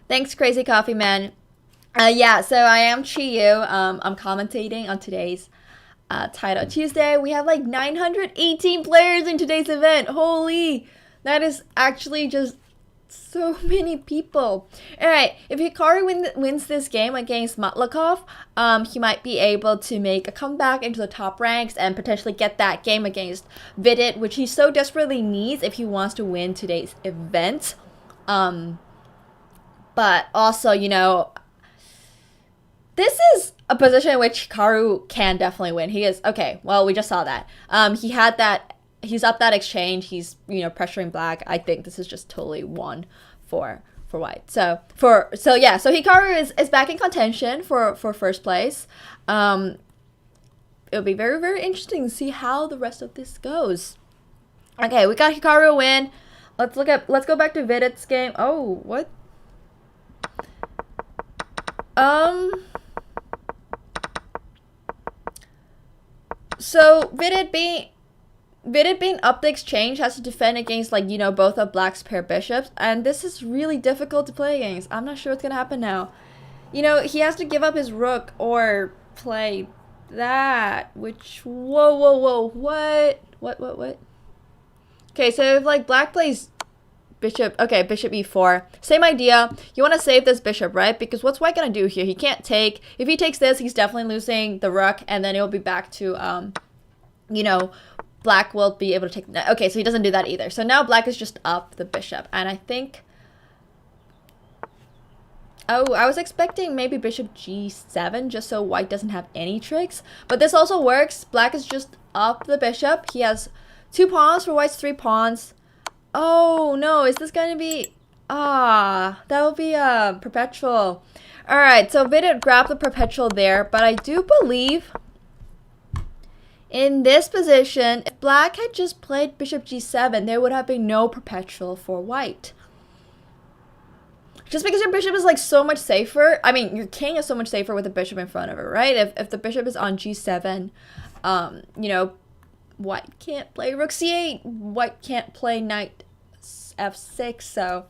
Thanks, Crazy Coffee Man. Yeah, so I am Chiyu. I'm commentating on today's Title Tuesday. We have like 918 players in today's event. Holy, that is actually just so many people. All right, if Hikaru wins this game against Matlakov, he might be able to make a comeback into the top ranks and potentially get that game against Vidit, which he so desperately needs if he wants to win today's event. But also, you know, this is a position in which Hikaru can definitely win. He is, okay, well, we just saw that. He had that, he's up that exchange. He's, you know, pressuring Black. I think this is just totally won for White. So yeah, so Hikaru is back in contention for first place. It'll be very, very interesting to see how the rest of this goes. Okay, we got Hikaru win. Let's go back to Vidit's game. Oh, what? So Vidit being up the exchange has to defend against, like, you know, both of Black's pair bishops, and this is really difficult to play against. I'm not sure what's gonna happen now. You know, he has to give up his rook or play that, which, whoa, what? Okay, so if like Black plays bishop, okay, bishop e4, same idea. You want to save this bishop, right? Because what's White gonna do here? He can't take. If he takes this, he's definitely losing the rook, and then it'll be back to you know, Black will be able to take. Okay, so he doesn't do that either. So now Black is just up the bishop, and I think, oh, I was expecting maybe bishop g7 just so White doesn't have any tricks, but this also works. Black is just up the bishop. He has 2 pawns for White's 3 pawns. Oh no, is this gonna be, that will be a perpetual. All right, so Vidit grabbed the perpetual there, but I do believe in this position, if Black had just played bishop g7, there would have been no perpetual for White. Just because your bishop is like so much safer. I mean, your king is so much safer with the bishop in front of it, right? If the bishop is on g7, you know, White can't play rook c8. White can't play knight f6. So,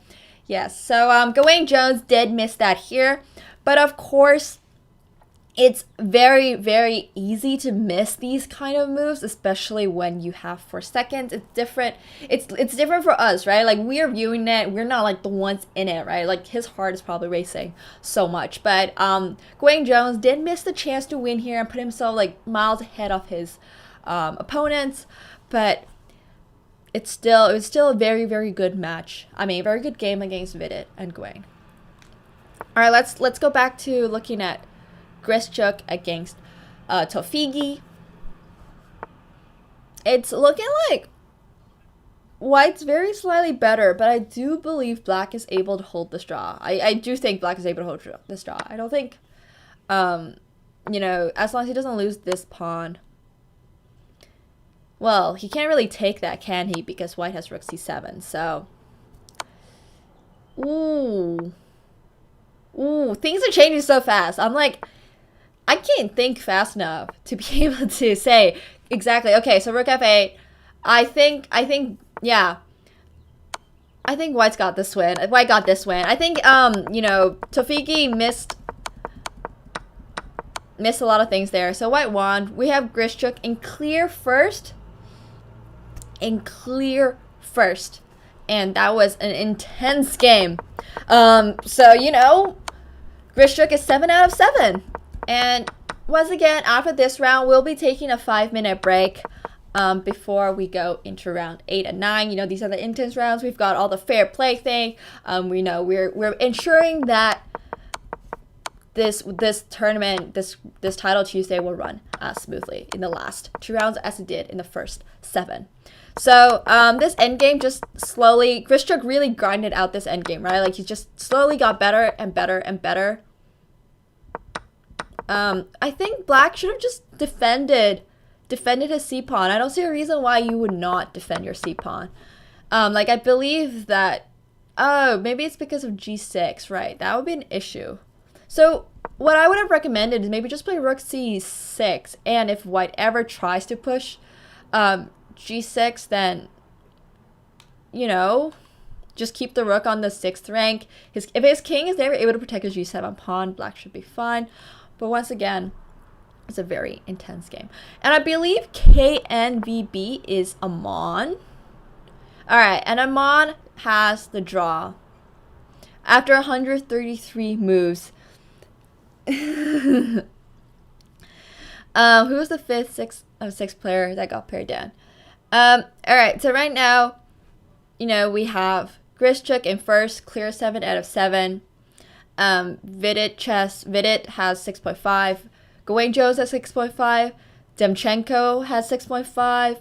Yes, so Gawain Jones did miss that here, but of course, it's very, very easy to miss these kind of moves, especially when you have 4 seconds. It's different. It's different for us, right? Like, we're viewing it, we're not like the ones in it, right? Like, his heart is probably racing so much. But Gawain Jones did miss the chance to win here and put himself like miles ahead of his opponents, but it was still a very, very good match. I mean, a very good game against Vidit and Gawain. All right, let's go back to looking at Grischuk against Tofigi. It's looking like White's very slightly better, but I do believe Black is able to hold this draw. I do think Black is able to hold this draw. I don't think, you know, as long as he doesn't lose this pawn. Well, he can't really take that, can he? Because White has rook c7, so... Ooh. Ooh, things are changing so fast. I'm like, I can't think fast enough to be able to say exactly, okay, so rook f8. I think, yeah. I think White's got this win. White got this win. I think, you know, Tofigi missed a lot of things there. So White won. We have Grischuk in clear first. And that was an intense game. So, you know, Grischuk is 7 out of 7. And once again, after this round, we'll be taking a 5-minute break before we go into round 8 and 9. You know, these are the intense rounds. We've got all the fair play thing. We know we're ensuring that this tournament, this title Tuesday will run smoothly in the last 2 rounds as it did in the first 7. So this endgame just slowly, Grischuk really grinded out this endgame, right? Like, he just slowly got better and better and better. I think Black should have just defended his c-pawn. I don't see a reason why you would not defend your c-pawn. Like, I believe that, oh, maybe it's because of g6, right? That would be an issue. So what I would have recommended is maybe just play rook c6, and if White ever tries to push g6, then, you know, just keep the rook on the 6th rank. If his king is there, able to protect his g7 pawn, Black should be fine. But once again, it's a very intense game. And I believe KNVB is Amon. Alright, and Amon has the draw. After 133 moves. Who was the 5th, 6th player that got paired down? Alright, so right now, you know, we have Grischuk in first, clear 7 out of 7. Vidit has 6.5. Gawain Jones has 6.5. Demchenko has 6.5.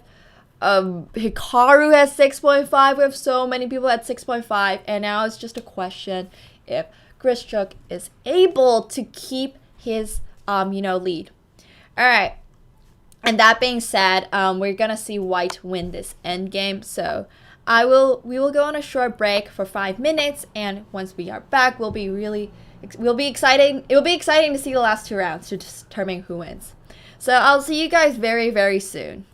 Hikaru has 6.5. We have so many people at 6.5. And now it's just a question if Grischuk is able to keep his, you know, lead. Alright. And that being said, we're gonna see White win this endgame. So we will go on a short break for 5 minutes, and once we are back, it will be exciting to see the last 2 rounds to determine who wins. So I'll see you guys very, very soon.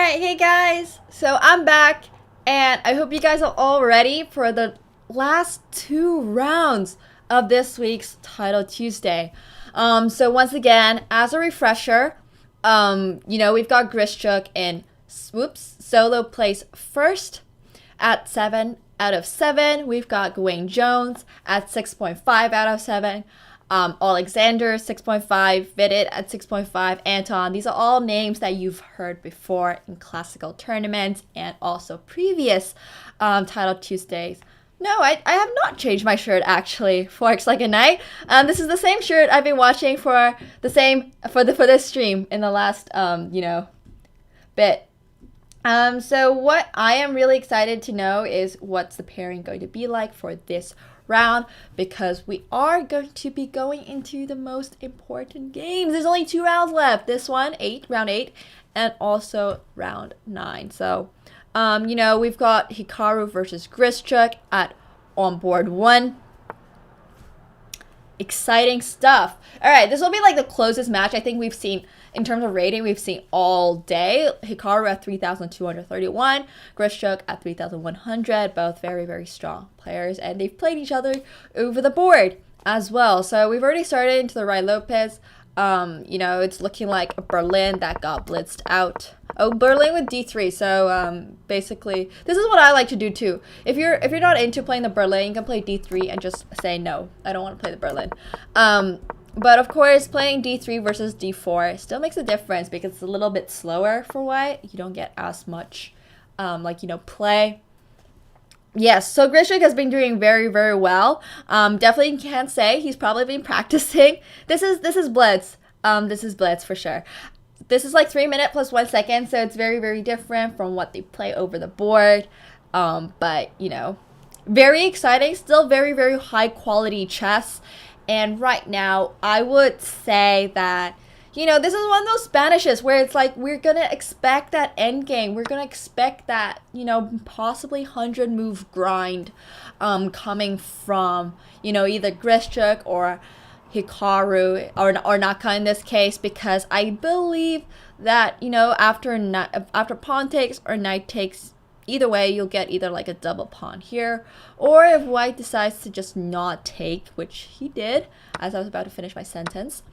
Alright, hey guys! So I'm back, and I hope you guys are all ready for the last 2 rounds of this week's Title Tuesday. So once again, as a refresher, we've got Grischuk in solo place first at 7 out of 7. We've got Gawain Jones at 6.5 out of 7. Alexander 6.5, Vidit at 6.5, Anton. These are all names that you've heard before in classical tournaments and also previous Title Tuesdays. No, I have not changed my shirt actually for X Like a Night. This is the same shirt I've been watching for this stream in the last bit. So what I am really excited to know is what's the pairing going to be like for this round, because we are going to be going into the most important games. There's only 2 rounds left. This one, round 8, and also round 9. So, we've got Hikaru versus Grischuk on board 1. Exciting stuff. All right, this will be like the closest match I think we've seen in terms of rating. We've seen all day. Hikaru at 3,231, Grischuk at 3,100. Both very, very strong players, and they've played each other over the board as well. So we've already started into the Rai Lopez. It's looking like a Berlin that got blitzed out. Oh, Berlin with d3. So basically, this is what I like to do too. If you're not into playing the Berlin, you can play d3 and just say no, I don't want to play the Berlin. But of course, playing d3 versus d4 still makes a difference because it's a little bit slower for white. You don't get as much play. Yes, so Grischuk has been doing very, very well. Definitely can't say he's probably been practicing. This is Blitz. This is Blitz for sure. This is like 3 minutes plus 1 second, so it's very, very different from what they play over the board. But very exciting. Still very, very high quality chess. And right now, I would say that this is one of those Spanishes where it's like we're going to expect that end game. We're going to expect that, possibly 100 move grind coming from, either Grischuk or Hikaru or Naka in this case, because I believe that, after pawn takes or knight takes, either way, you'll get either like a double pawn here, or if white decides to just not take, which he did, as I was about to finish my sentence.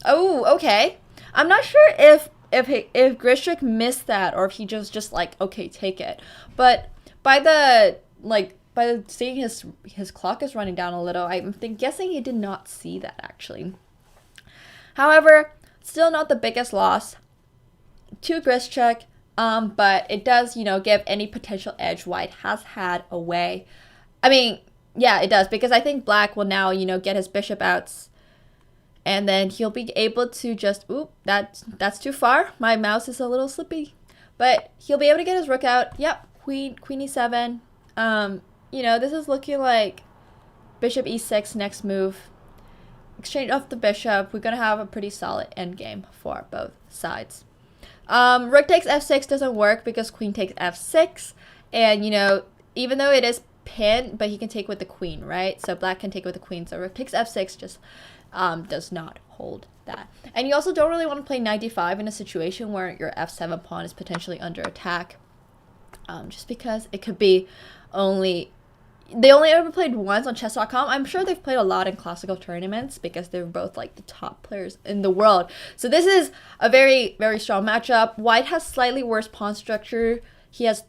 Oh, okay. I'm not sure if Grischuk missed that or if he just like, okay, take it. But by seeing his clock is running down a little, I'm guessing he did not see that actually. However, still not the biggest loss to Grischuk, but it does, give any potential edge white has had away. I mean, yeah, it does, because I think black will now, get his bishop outs. And then he'll be able to just, that's too far. My mouse is a little slippy. But he'll be able to get his rook out. Yep, queen e7. This is looking like bishop e6 next move. Exchange off the bishop. We're going to have a pretty solid endgame for both sides. Rook takes f6 doesn't work because queen takes f6. And, even though it is pinned, but he can take with the queen, right? So black can take with the queen. So rook takes f6 just does not hold that. And you also don't really want to play knight d5 in a situation where your f7 pawn is potentially under attack. Just because it could be they only ever played once on Chess.com. I'm sure they've played a lot in classical tournaments because they're both like the top players in the world. So this is a very, very strong matchup. White has slightly worse pawn structure. He has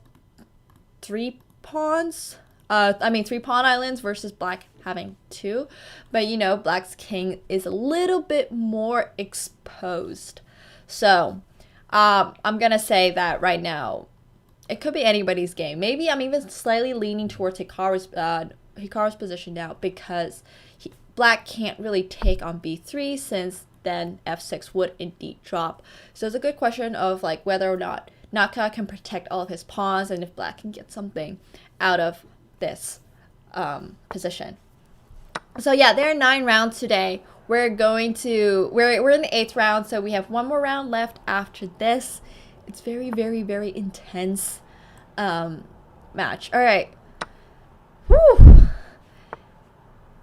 3 pawns. 3 pawn islands versus black having 2. But, black's king is a little bit more exposed. So, I'm going to say that right now, it could be anybody's game. Maybe I'm even slightly leaning towards Hikaru's position now because black can't really take on b3 since then f6 would indeed drop. So it's a good question of like whether or not Naka can protect all of his pawns and if black can get something out of this position. So yeah, there are 9 rounds today. We're in the 8th round, so we have 1 more round left after this. It's very, very, very intense match. All right. Whew.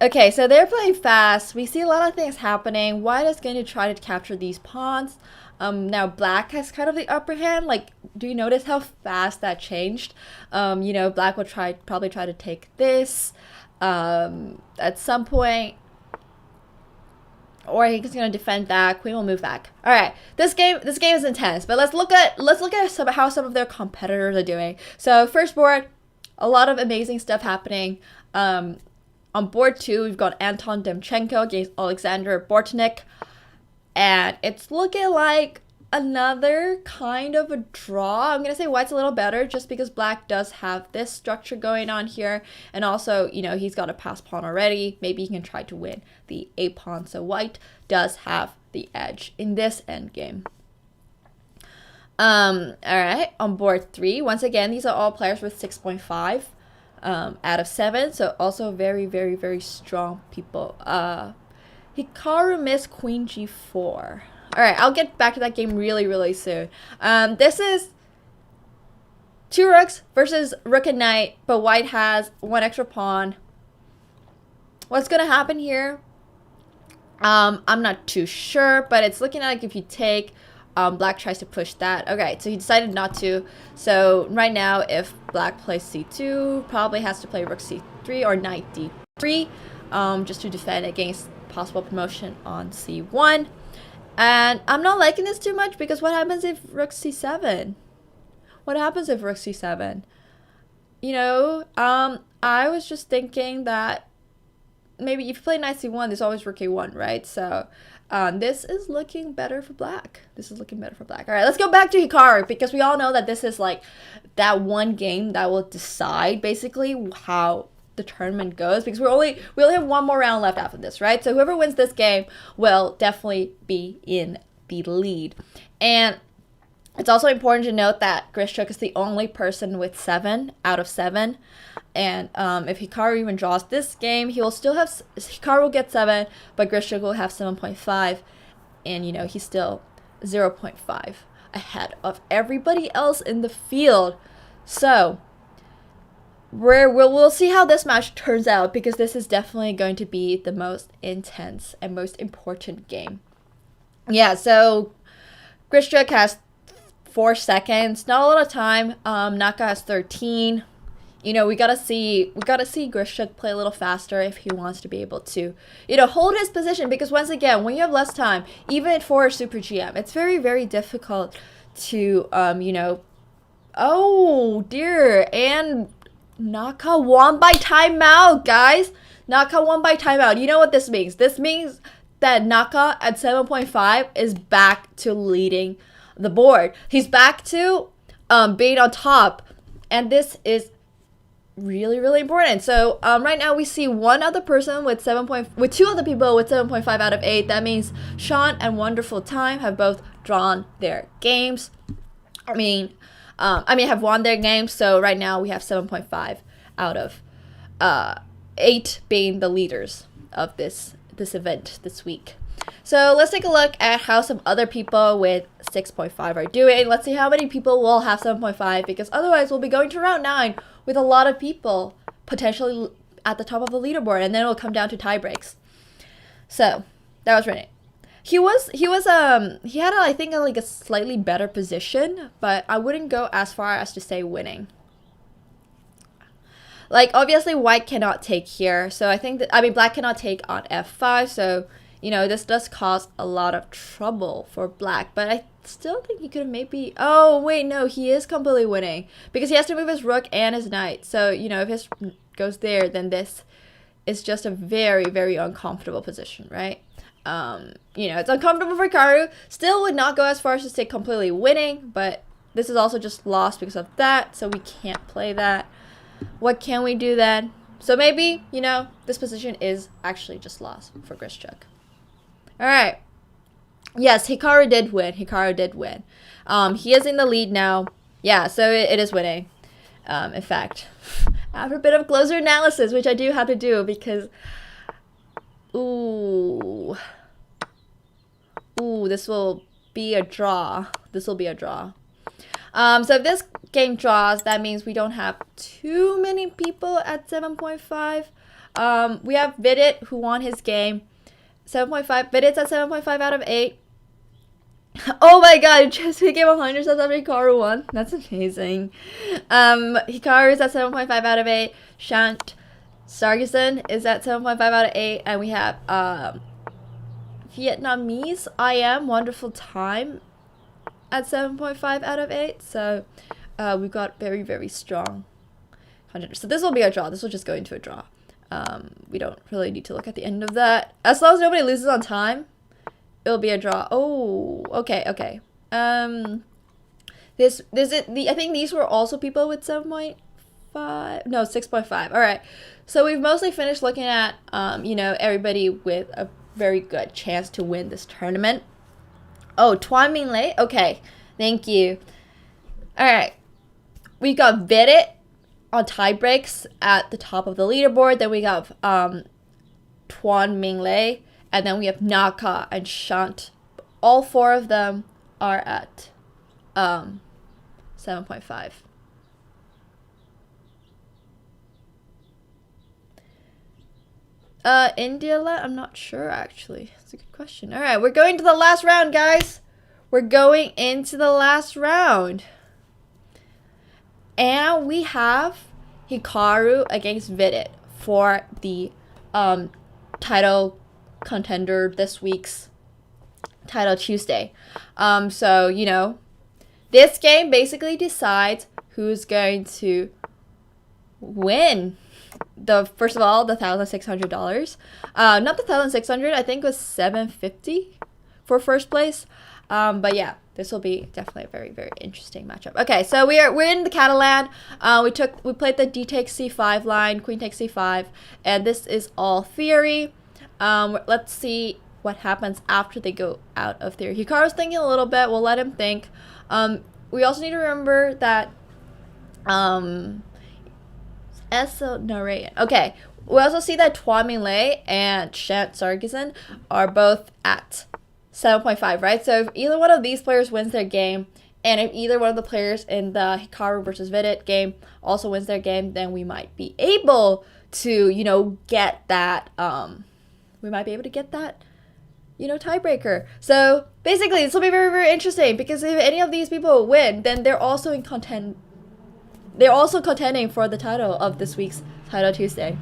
Okay, so they're playing fast. We see a lot of things happening. White is going to try to capture these pawns. Now black has kind of the upper hand. Like, do you notice how fast that changed? You know, black will probably try to take this at some point, or he's gonna defend that. Queen will move back. All right, this game is intense. But let's look at how some of their competitors are doing. So first board, a lot of amazing stuff happening. On board 2, we've got Anton Demchenko against Alexander Bortnik. And it's looking like another kind of a draw. I'm going to say white's a little better just because black does have this structure going on here. And also, you know, he's got a pass pawn already. Maybe he can try to win the a pawn. So white does have the edge in this endgame. All right, on board 3, once again, these are all players with 6.5. Out of 7, so also very, very, very strong people. Hikaru missed Queen G4. All right, I'll get back to that game really, really soon. This is 2 rooks versus rook and knight, but white has 1 extra pawn. What's gonna happen here? I'm not too sure, but it's looking like if you take, black tries to push that. Okay, so he decided not to. So right now, if black plays c2, probably has to play rook c3 or knight d3, just to defend against possible promotion on c1. And I'm not liking this too much because what happens if rook c7? What happens if rook c7? You know, I was just thinking that maybe if you play knight c1, there's always rook a1, right? So this is looking better for black. This is looking better for black. All right, let's go back to Hikaru because we all know that this is like that one game that will decide basically how the tournament goes, because we only have one more round left after this, right? So whoever wins this game will definitely be in the lead. And it's also important to note that Grischuk is the only person with 7 out of 7. And if Hikaru even draws this game, he will still have, Hikaru will get 7, but Grischuk will have 7.5. And, you know, he's still 0.5 ahead of everybody else in the field. So we'll see how this match turns out, because this is definitely going to be the most intense and most important game. Yeah, so Grischuk has 4 seconds, not a lot of time. Naka has 13. You know, we gotta see Grischuk play a little faster if he wants to be able to, you know, hold his position, because once again, when you have less time, even for a super GM, it's very, very difficult to you know, oh dear, and Naka won by timeout, guys. Naka won by timeout. You know what this means? This means that Naka at 7.5 is back to leading the board. He's back to being on top, and this is really, really important. So right now we see one other person with 7. With 2 other people with 7.5 out of 8. That means Sean and Wonderful Time have both drawn their games. I mean have won their games. So right now we have 7.5 out of 8 being the leaders of this event this week. So let's take a look at how some other people with 6.5 are doing. Let's see how many people will have 7.5, because otherwise we'll be going to round 9 with a lot of people potentially at the top of the leaderboard, and then it'll come down to tie breaks. So that was Renee. He had I think like a slightly better position, but I wouldn't go as far as to say winning. Like, obviously white cannot take here, so I think that, black cannot take on f5, so, you know, this does cause a lot of trouble for black, but I still think he could have maybe, oh wait, no, he is completely winning, because he has to move his rook and his knight. So, you know, if his goes there, then this is just a very, very uncomfortable position, right? You know, it's uncomfortable for Hikaru. Still would not go as far as to say completely winning, but this is also just lost because of that, so we can't play that. What can we do then? So maybe, you know, this position is actually just lost for Grischuk. Alright. Yes, Hikaru did win. Hikaru did win. He is in the lead now. Yeah, so it is winning. In fact, after a bit of closer analysis, which I do have to do because... Ooh, this will be a draw. This will be a draw. So if this game draws, that means we don't have too many people at 7.5. We have Vidit, who won his game. 7.5. Vidit's at 7.5 out of 8. Oh my god, just became 100 subs after Hikaru won. That's amazing. Hikaru is at 7.5 out of 8. Shant Sargison is at 7.5 out of 8. And we have Vietnamese Wonderful Time at 7.5 out of 8. So we've got very, very strong contenders. So this will be a draw. This will just go into a draw. We don't really need to look at the end of that. As long as nobody loses on time, it'll be a draw. Oh, okay. I think these were also people with 7.5. No, 6.5. All right. So we've mostly finished looking at everybody with a very good chance to win this tournament. Oh, Tuan Minglei. Okay. Thank you. All right. We got Vidit on tie breaks at the top of the leaderboard. Then we got Tuan Minglei. And then we have Naka and Shant. All four of them are at 7.5. India, I'm not sure actually. That's a good question. All right, we're going to the last round, guys. We're going into the last round. And we have Hikaru against Vidit for the title contender this week's Title Tuesday. So, this game basically decides who's going to win first of all, the $1,600. Not the $1,600, I think it was $750 for first place. But yeah, this will be definitely a very, very interesting matchup. Okay, so we're in the Catalan. We played the D takes C5 line, Queen takes C5, and this is all theory. Let's see what happens after they go out of theory. Hikaru's thinking a little bit. We'll let him think. We also need to remember that okay, we also see that Tuan Minglei and Shant Sargison are both at 7.5, right? So if either one of these players wins their game, and if either one of the players in the Hikaru versus Vidit game also wins their game, then we might be able to, get that, tiebreaker. So basically, this will be very, very interesting, because if any of these people win, then they're also contending for the title of this week's Title Tuesday.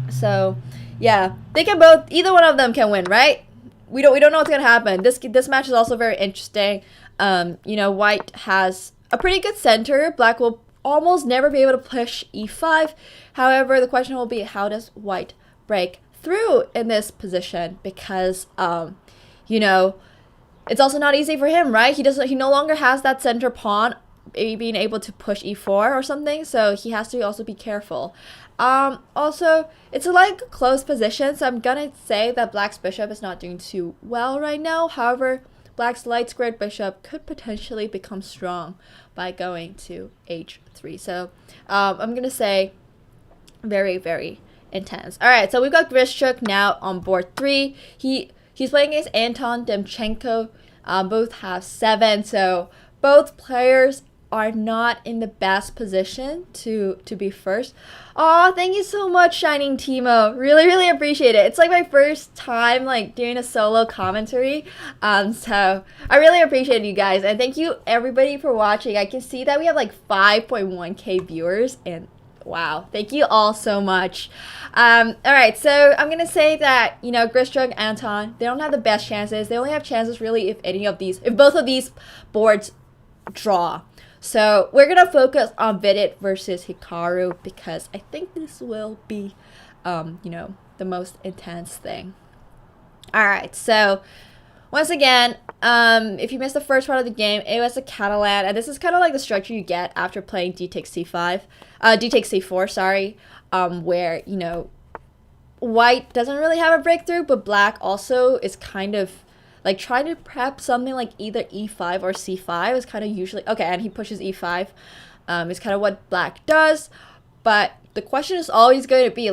So, yeah, either one of them can win, right? We don't know what's gonna happen. This match is also very interesting. White has a pretty good center. Black will almost never be able to push e5. However, the question will be, how does White break through in this position? Because it's also not easy for him, right? He no longer has that center pawn being able to push e4 or something, so he has to also be careful. Also, it's a close position, so I'm gonna say that Black's bishop is not doing too well right now. However, Black's light squared bishop could potentially become strong by going to h3. So I'm gonna say very, very intense. All right, so we've got Grischuk now on board 3. He's playing against Anton Demchenko. Both have 7, so both players are not in the best position to be first. Aw, thank you so much, Shining Timo. Really, really appreciate it. It's my first time doing a solo commentary. So I really appreciate you guys, and thank you everybody for watching. I can see that we have 5.1k viewers, and wow, thank you all so much. All right, so I'm gonna say that Grischuk, Anton, they don't have the best chances. They only have chances really if both of these boards draw. So we're gonna focus on Vidit versus Hikaru, because I think this will be the most intense thing. All right, so once again, if you missed the first part of the game, it was a Catalan, and this is kind of the structure you get after playing D takes C4, sorry, where White doesn't really have a breakthrough, but Black also is kind of trying to prep something either e5 or c5 is kind of usually okay, and he pushes e5. Is kind of what Black does, but the question is always going to be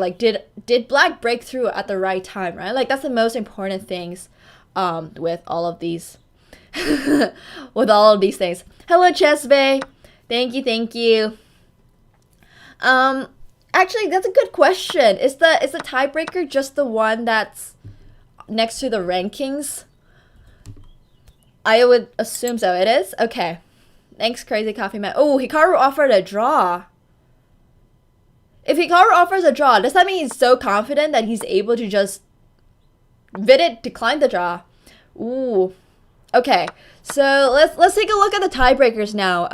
did Black break through at the right time, right? That's the most important things with all of these with all of these things. Hello, Chess Bay. Thank you. Actually, that's a good question. Is the tiebreaker just the one that's next to the rankings? I would assume so. It is? Okay. Thanks, Crazy Coffee Man. Oh, Hikaru offered a draw. If Hikaru offers a draw, does that mean he's so confident that he's able to just Vidit decline the draw? Ooh. Okay. So let's take a look at the tiebreakers now.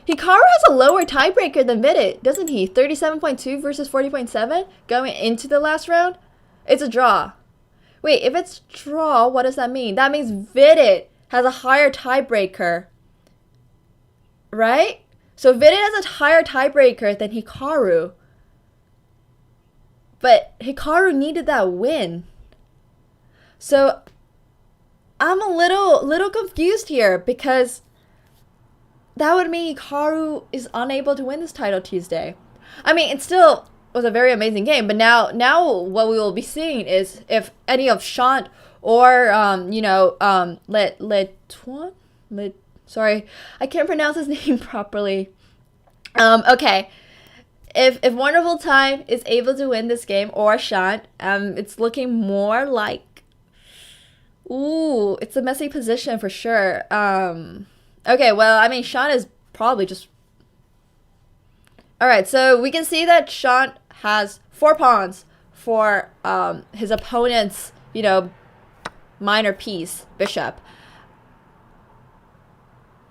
Hikaru has a lower tiebreaker than Vidit, doesn't he? 37.2 versus 40.7 going into the last round. It's a draw. Wait, if it's draw, what does that mean? That means Vidit has a higher tiebreaker, right? So Vidit has a higher tiebreaker than Hikaru. But Hikaru needed that win. So I'm a little confused here because that would mean Hikaru is unable to win this title Tuesday. I mean, it still was a very amazing game, but now what we will be seeing is if any of Shant or sorry, I can't pronounce his name properly. Okay. If Wonderful Time is able to win this game or Shant, it's looking more like, ooh, it's a messy position for sure. Okay, well, I mean, Shant is probably just... Alright, so we can see that Shant has 4 pawns for his opponent's, minor piece, bishop.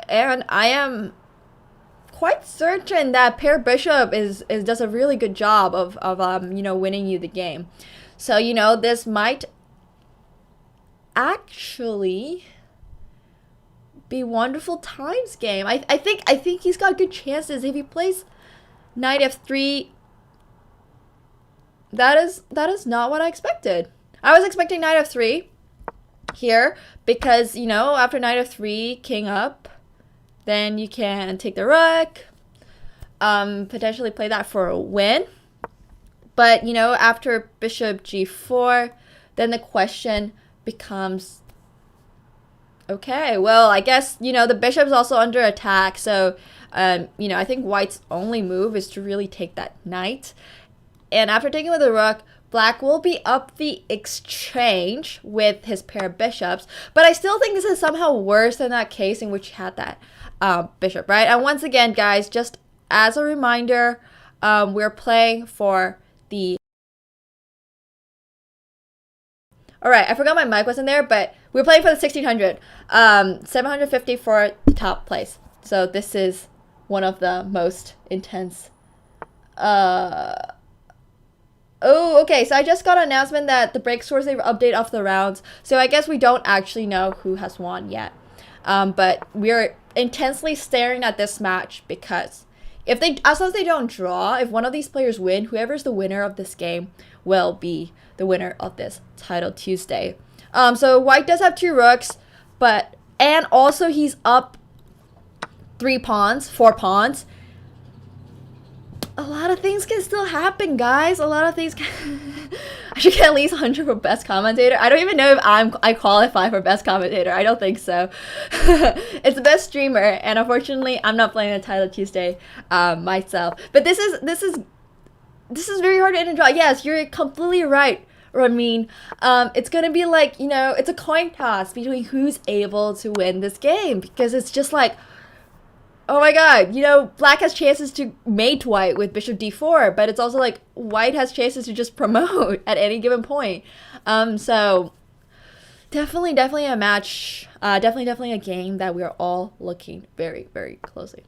And I am quite certain that pair bishop does a really good job of winning you the game. So, this might actually be Wonderful Time's game. I think he's got good chances if he plays knight f3. That is not what I expected. I was expecting knight f3 here because, after knight f3, king up, then you can take the rook, potentially play that for a win. But, after bishop g4, then the question becomes, okay, well, I guess, the bishop's also under attack. So, I think white's only move is to really take that knight. And after taking with the rook, black will be up the exchange with his pair of bishops. But I still think this is somehow worse than that case in which he had that bishop, right? And once again, guys, just as a reminder, we're playing for the... Alright, I forgot my mic wasn't there, but we're playing for the 1600. 750 for the top place. So this is one of the most intense... Oh, okay, so I just got an announcement that the break scores, they update off the rounds. So I guess we don't actually know who has won yet. But we're intensely staring at this match because as long as they don't draw, if one of these players win, whoever's the winner of this game will be the winner of this title Tuesday. So white does have 2 rooks, and also he's up 4 pawns. A lot of things can still happen, guys. A lot of things can... I should get at least 100 for best commentator. I don't even know if I qualify for best commentator. I don't think so. It's the best streamer, and unfortunately, I'm not playing a title Tuesday myself. But this is very hard to end and draw. Yes, you're completely right, Ramin. It's gonna be like, it's a coin toss between who's able to win this game, because it's just like, oh my god, black has chances to mate white with bishop d4, but it's also like white has chances to just promote at any given point. So definitely a match, definitely a game that we're all looking very, very closely.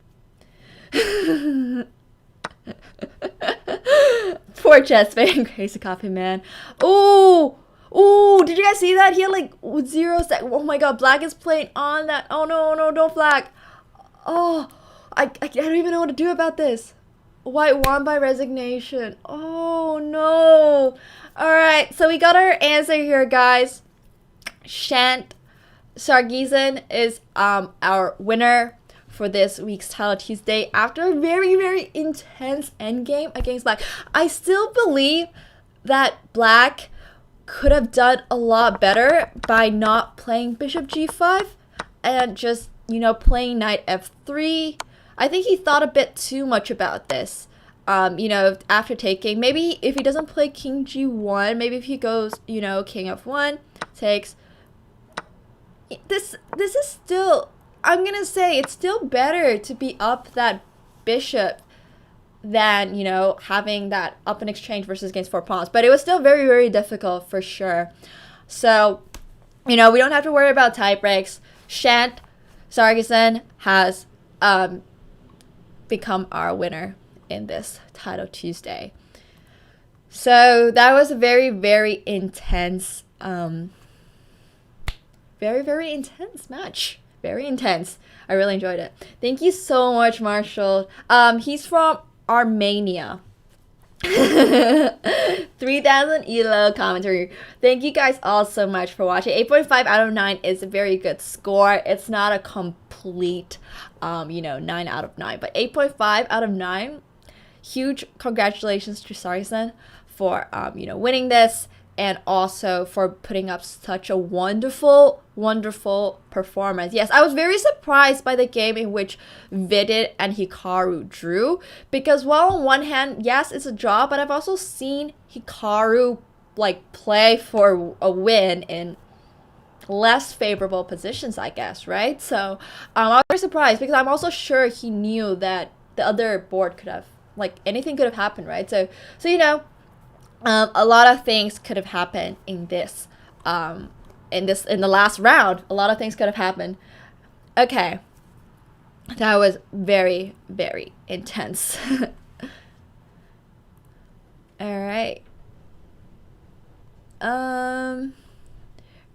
Poor chess fan, Crazy Coffee Man. Ooh, did you guys see that? He had like 0 seconds. Oh my god, black is playing on that. Oh no, don't black. Oh, I don't even know what to do about this. White won by resignation. Oh, no. Alright, so we got our answer here, guys. Shant Sargizan is our winner for this week's Title Tuesday after a very, very intense endgame against black. I still believe that black could have done a lot better by not playing bishop g5 and just playing knight f3. I think he thought a bit too much about this. you know, after taking, maybe if he doesn't play king g1, maybe if he goes, you know, king f1, takes, this is still, I'm gonna say it's still better to be up that bishop than, you know, having that up in exchange versus against 4 pawns. But it was still very, very difficult for sure. So, you know, we don't have to worry about tie breaks. Shant Sargison has become our winner in this Title Tuesday. So that was a very, very intense, very, very intense match. Very intense. I really enjoyed it. Thank you so much, Marshall. He's from Armenia. 3000 ELO commentary. Thank you guys all so much for watching. 8.5 out of 9 is a very good score. It's not a complete, you know, 9 out of 9, but 8.5 out of 9. Huge congratulations to Sargison for, you know, winning this, and also for putting up such a wonderful, wonderful performance. Yes, I was very surprised by the game in which Vidit and Hikaru drew, because while on one hand, yes, it's a draw, but I've also seen Hikaru like play for a win in less favorable positions, I guess, right? So I was very surprised, because I'm also sure he knew that the other board could have, like, anything could have happened, right? So you know, a lot of things could have happened in this, in the last round. A lot of things could have happened. Okay, that was very, very intense. All right. All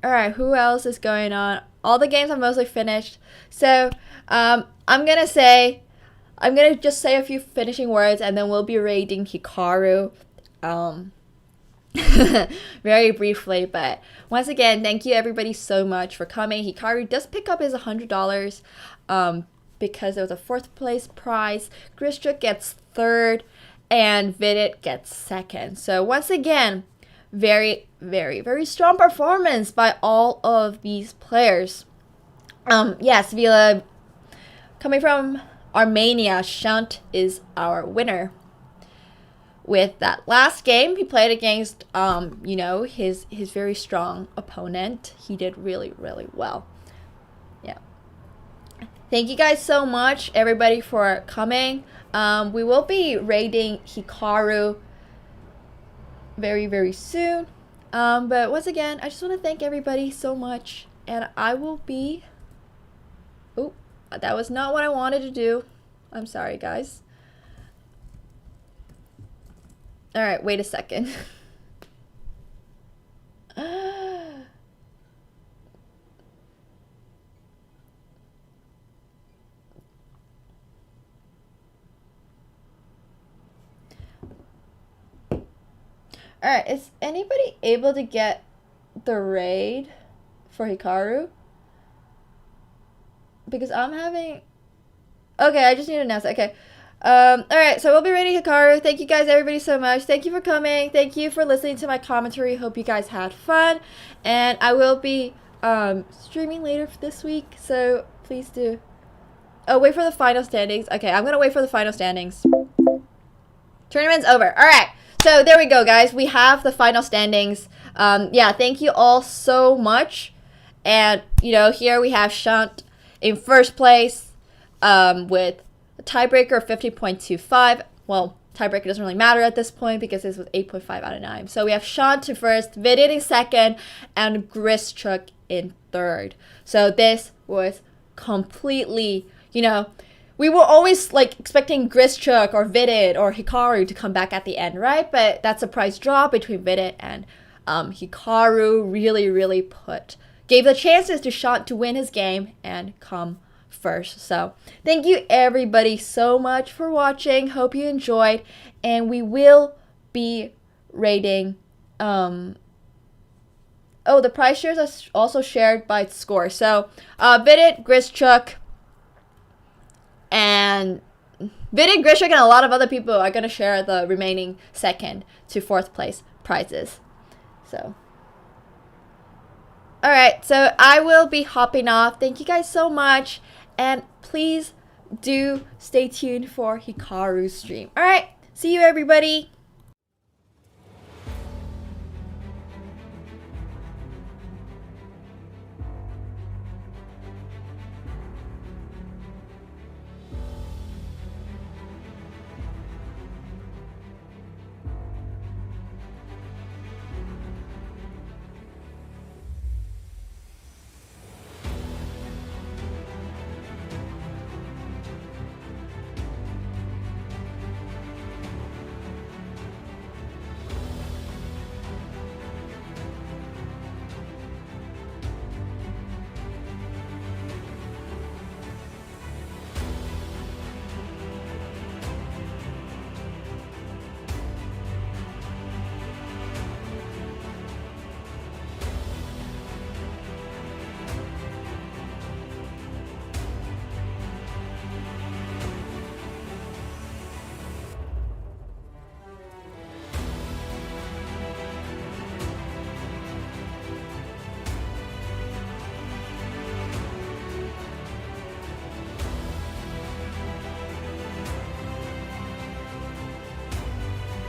right. Who else is going on? All the games are mostly finished. So, I'm gonna just say a few finishing words, and then we'll be rating Hikaru. Very briefly, but once again, thank you everybody so much for coming. Hikaru does pick up his $100 because there was a 4th place prize. Grischuk gets 3rd, and Vidit gets 2nd. So once again, very, very, very strong performance by all of these players. Yes, Vila, coming from Armenia, Shant is our winner. With that last game, he played against, you know, his very strong opponent. He did really, really well. Yeah. Thank you guys so much, everybody, for coming. We will be rating Hikaru very, very soon. But once again, I just want to thank everybody so much. And I will be... Oh, that was not what I wanted to do. I'm sorry, guys. All right, wait a second. All right, is anybody able to get the raid for Hikaru? Because I'm having... Okay, I just need to announce it. Okay. Alright, so we'll be rating Hikaru. Thank you guys, everybody, so much. Thank you for coming. Thank you for listening to my commentary. Hope you guys had fun. And I will be streaming later this week, so please do. Oh, wait for the final standings. Okay, I'm gonna wait for the final standings. Tournament's over. Alright, so there we go, guys. We have the final standings. Yeah, thank you all so much. And, you know, here we have Shant in 1st place with a tiebreaker of 50.25. Well, tiebreaker doesn't really matter at this point because this was 8.5 out of 9. So we have Shant in 1st, Vidit in 2nd, and Grischuk in 3rd. So this was completely, you know, we were always like expecting Grischuk or Vidit or Hikaru to come back at the end, right? But that surprise draw between Vidit and Hikaru really gave the chances to Shant to win his game and come first. So thank you everybody so much for watching. Hope you enjoyed, and we will be rating the prize shares are also shared by score. So Vidit, Grischuk, and a lot of other people are going to share the remaining 2nd to 4th place prizes. So alright, so I will be hopping off. Thank you guys so much. And please do stay tuned for Hikaru's stream. Alright, See you, everybody.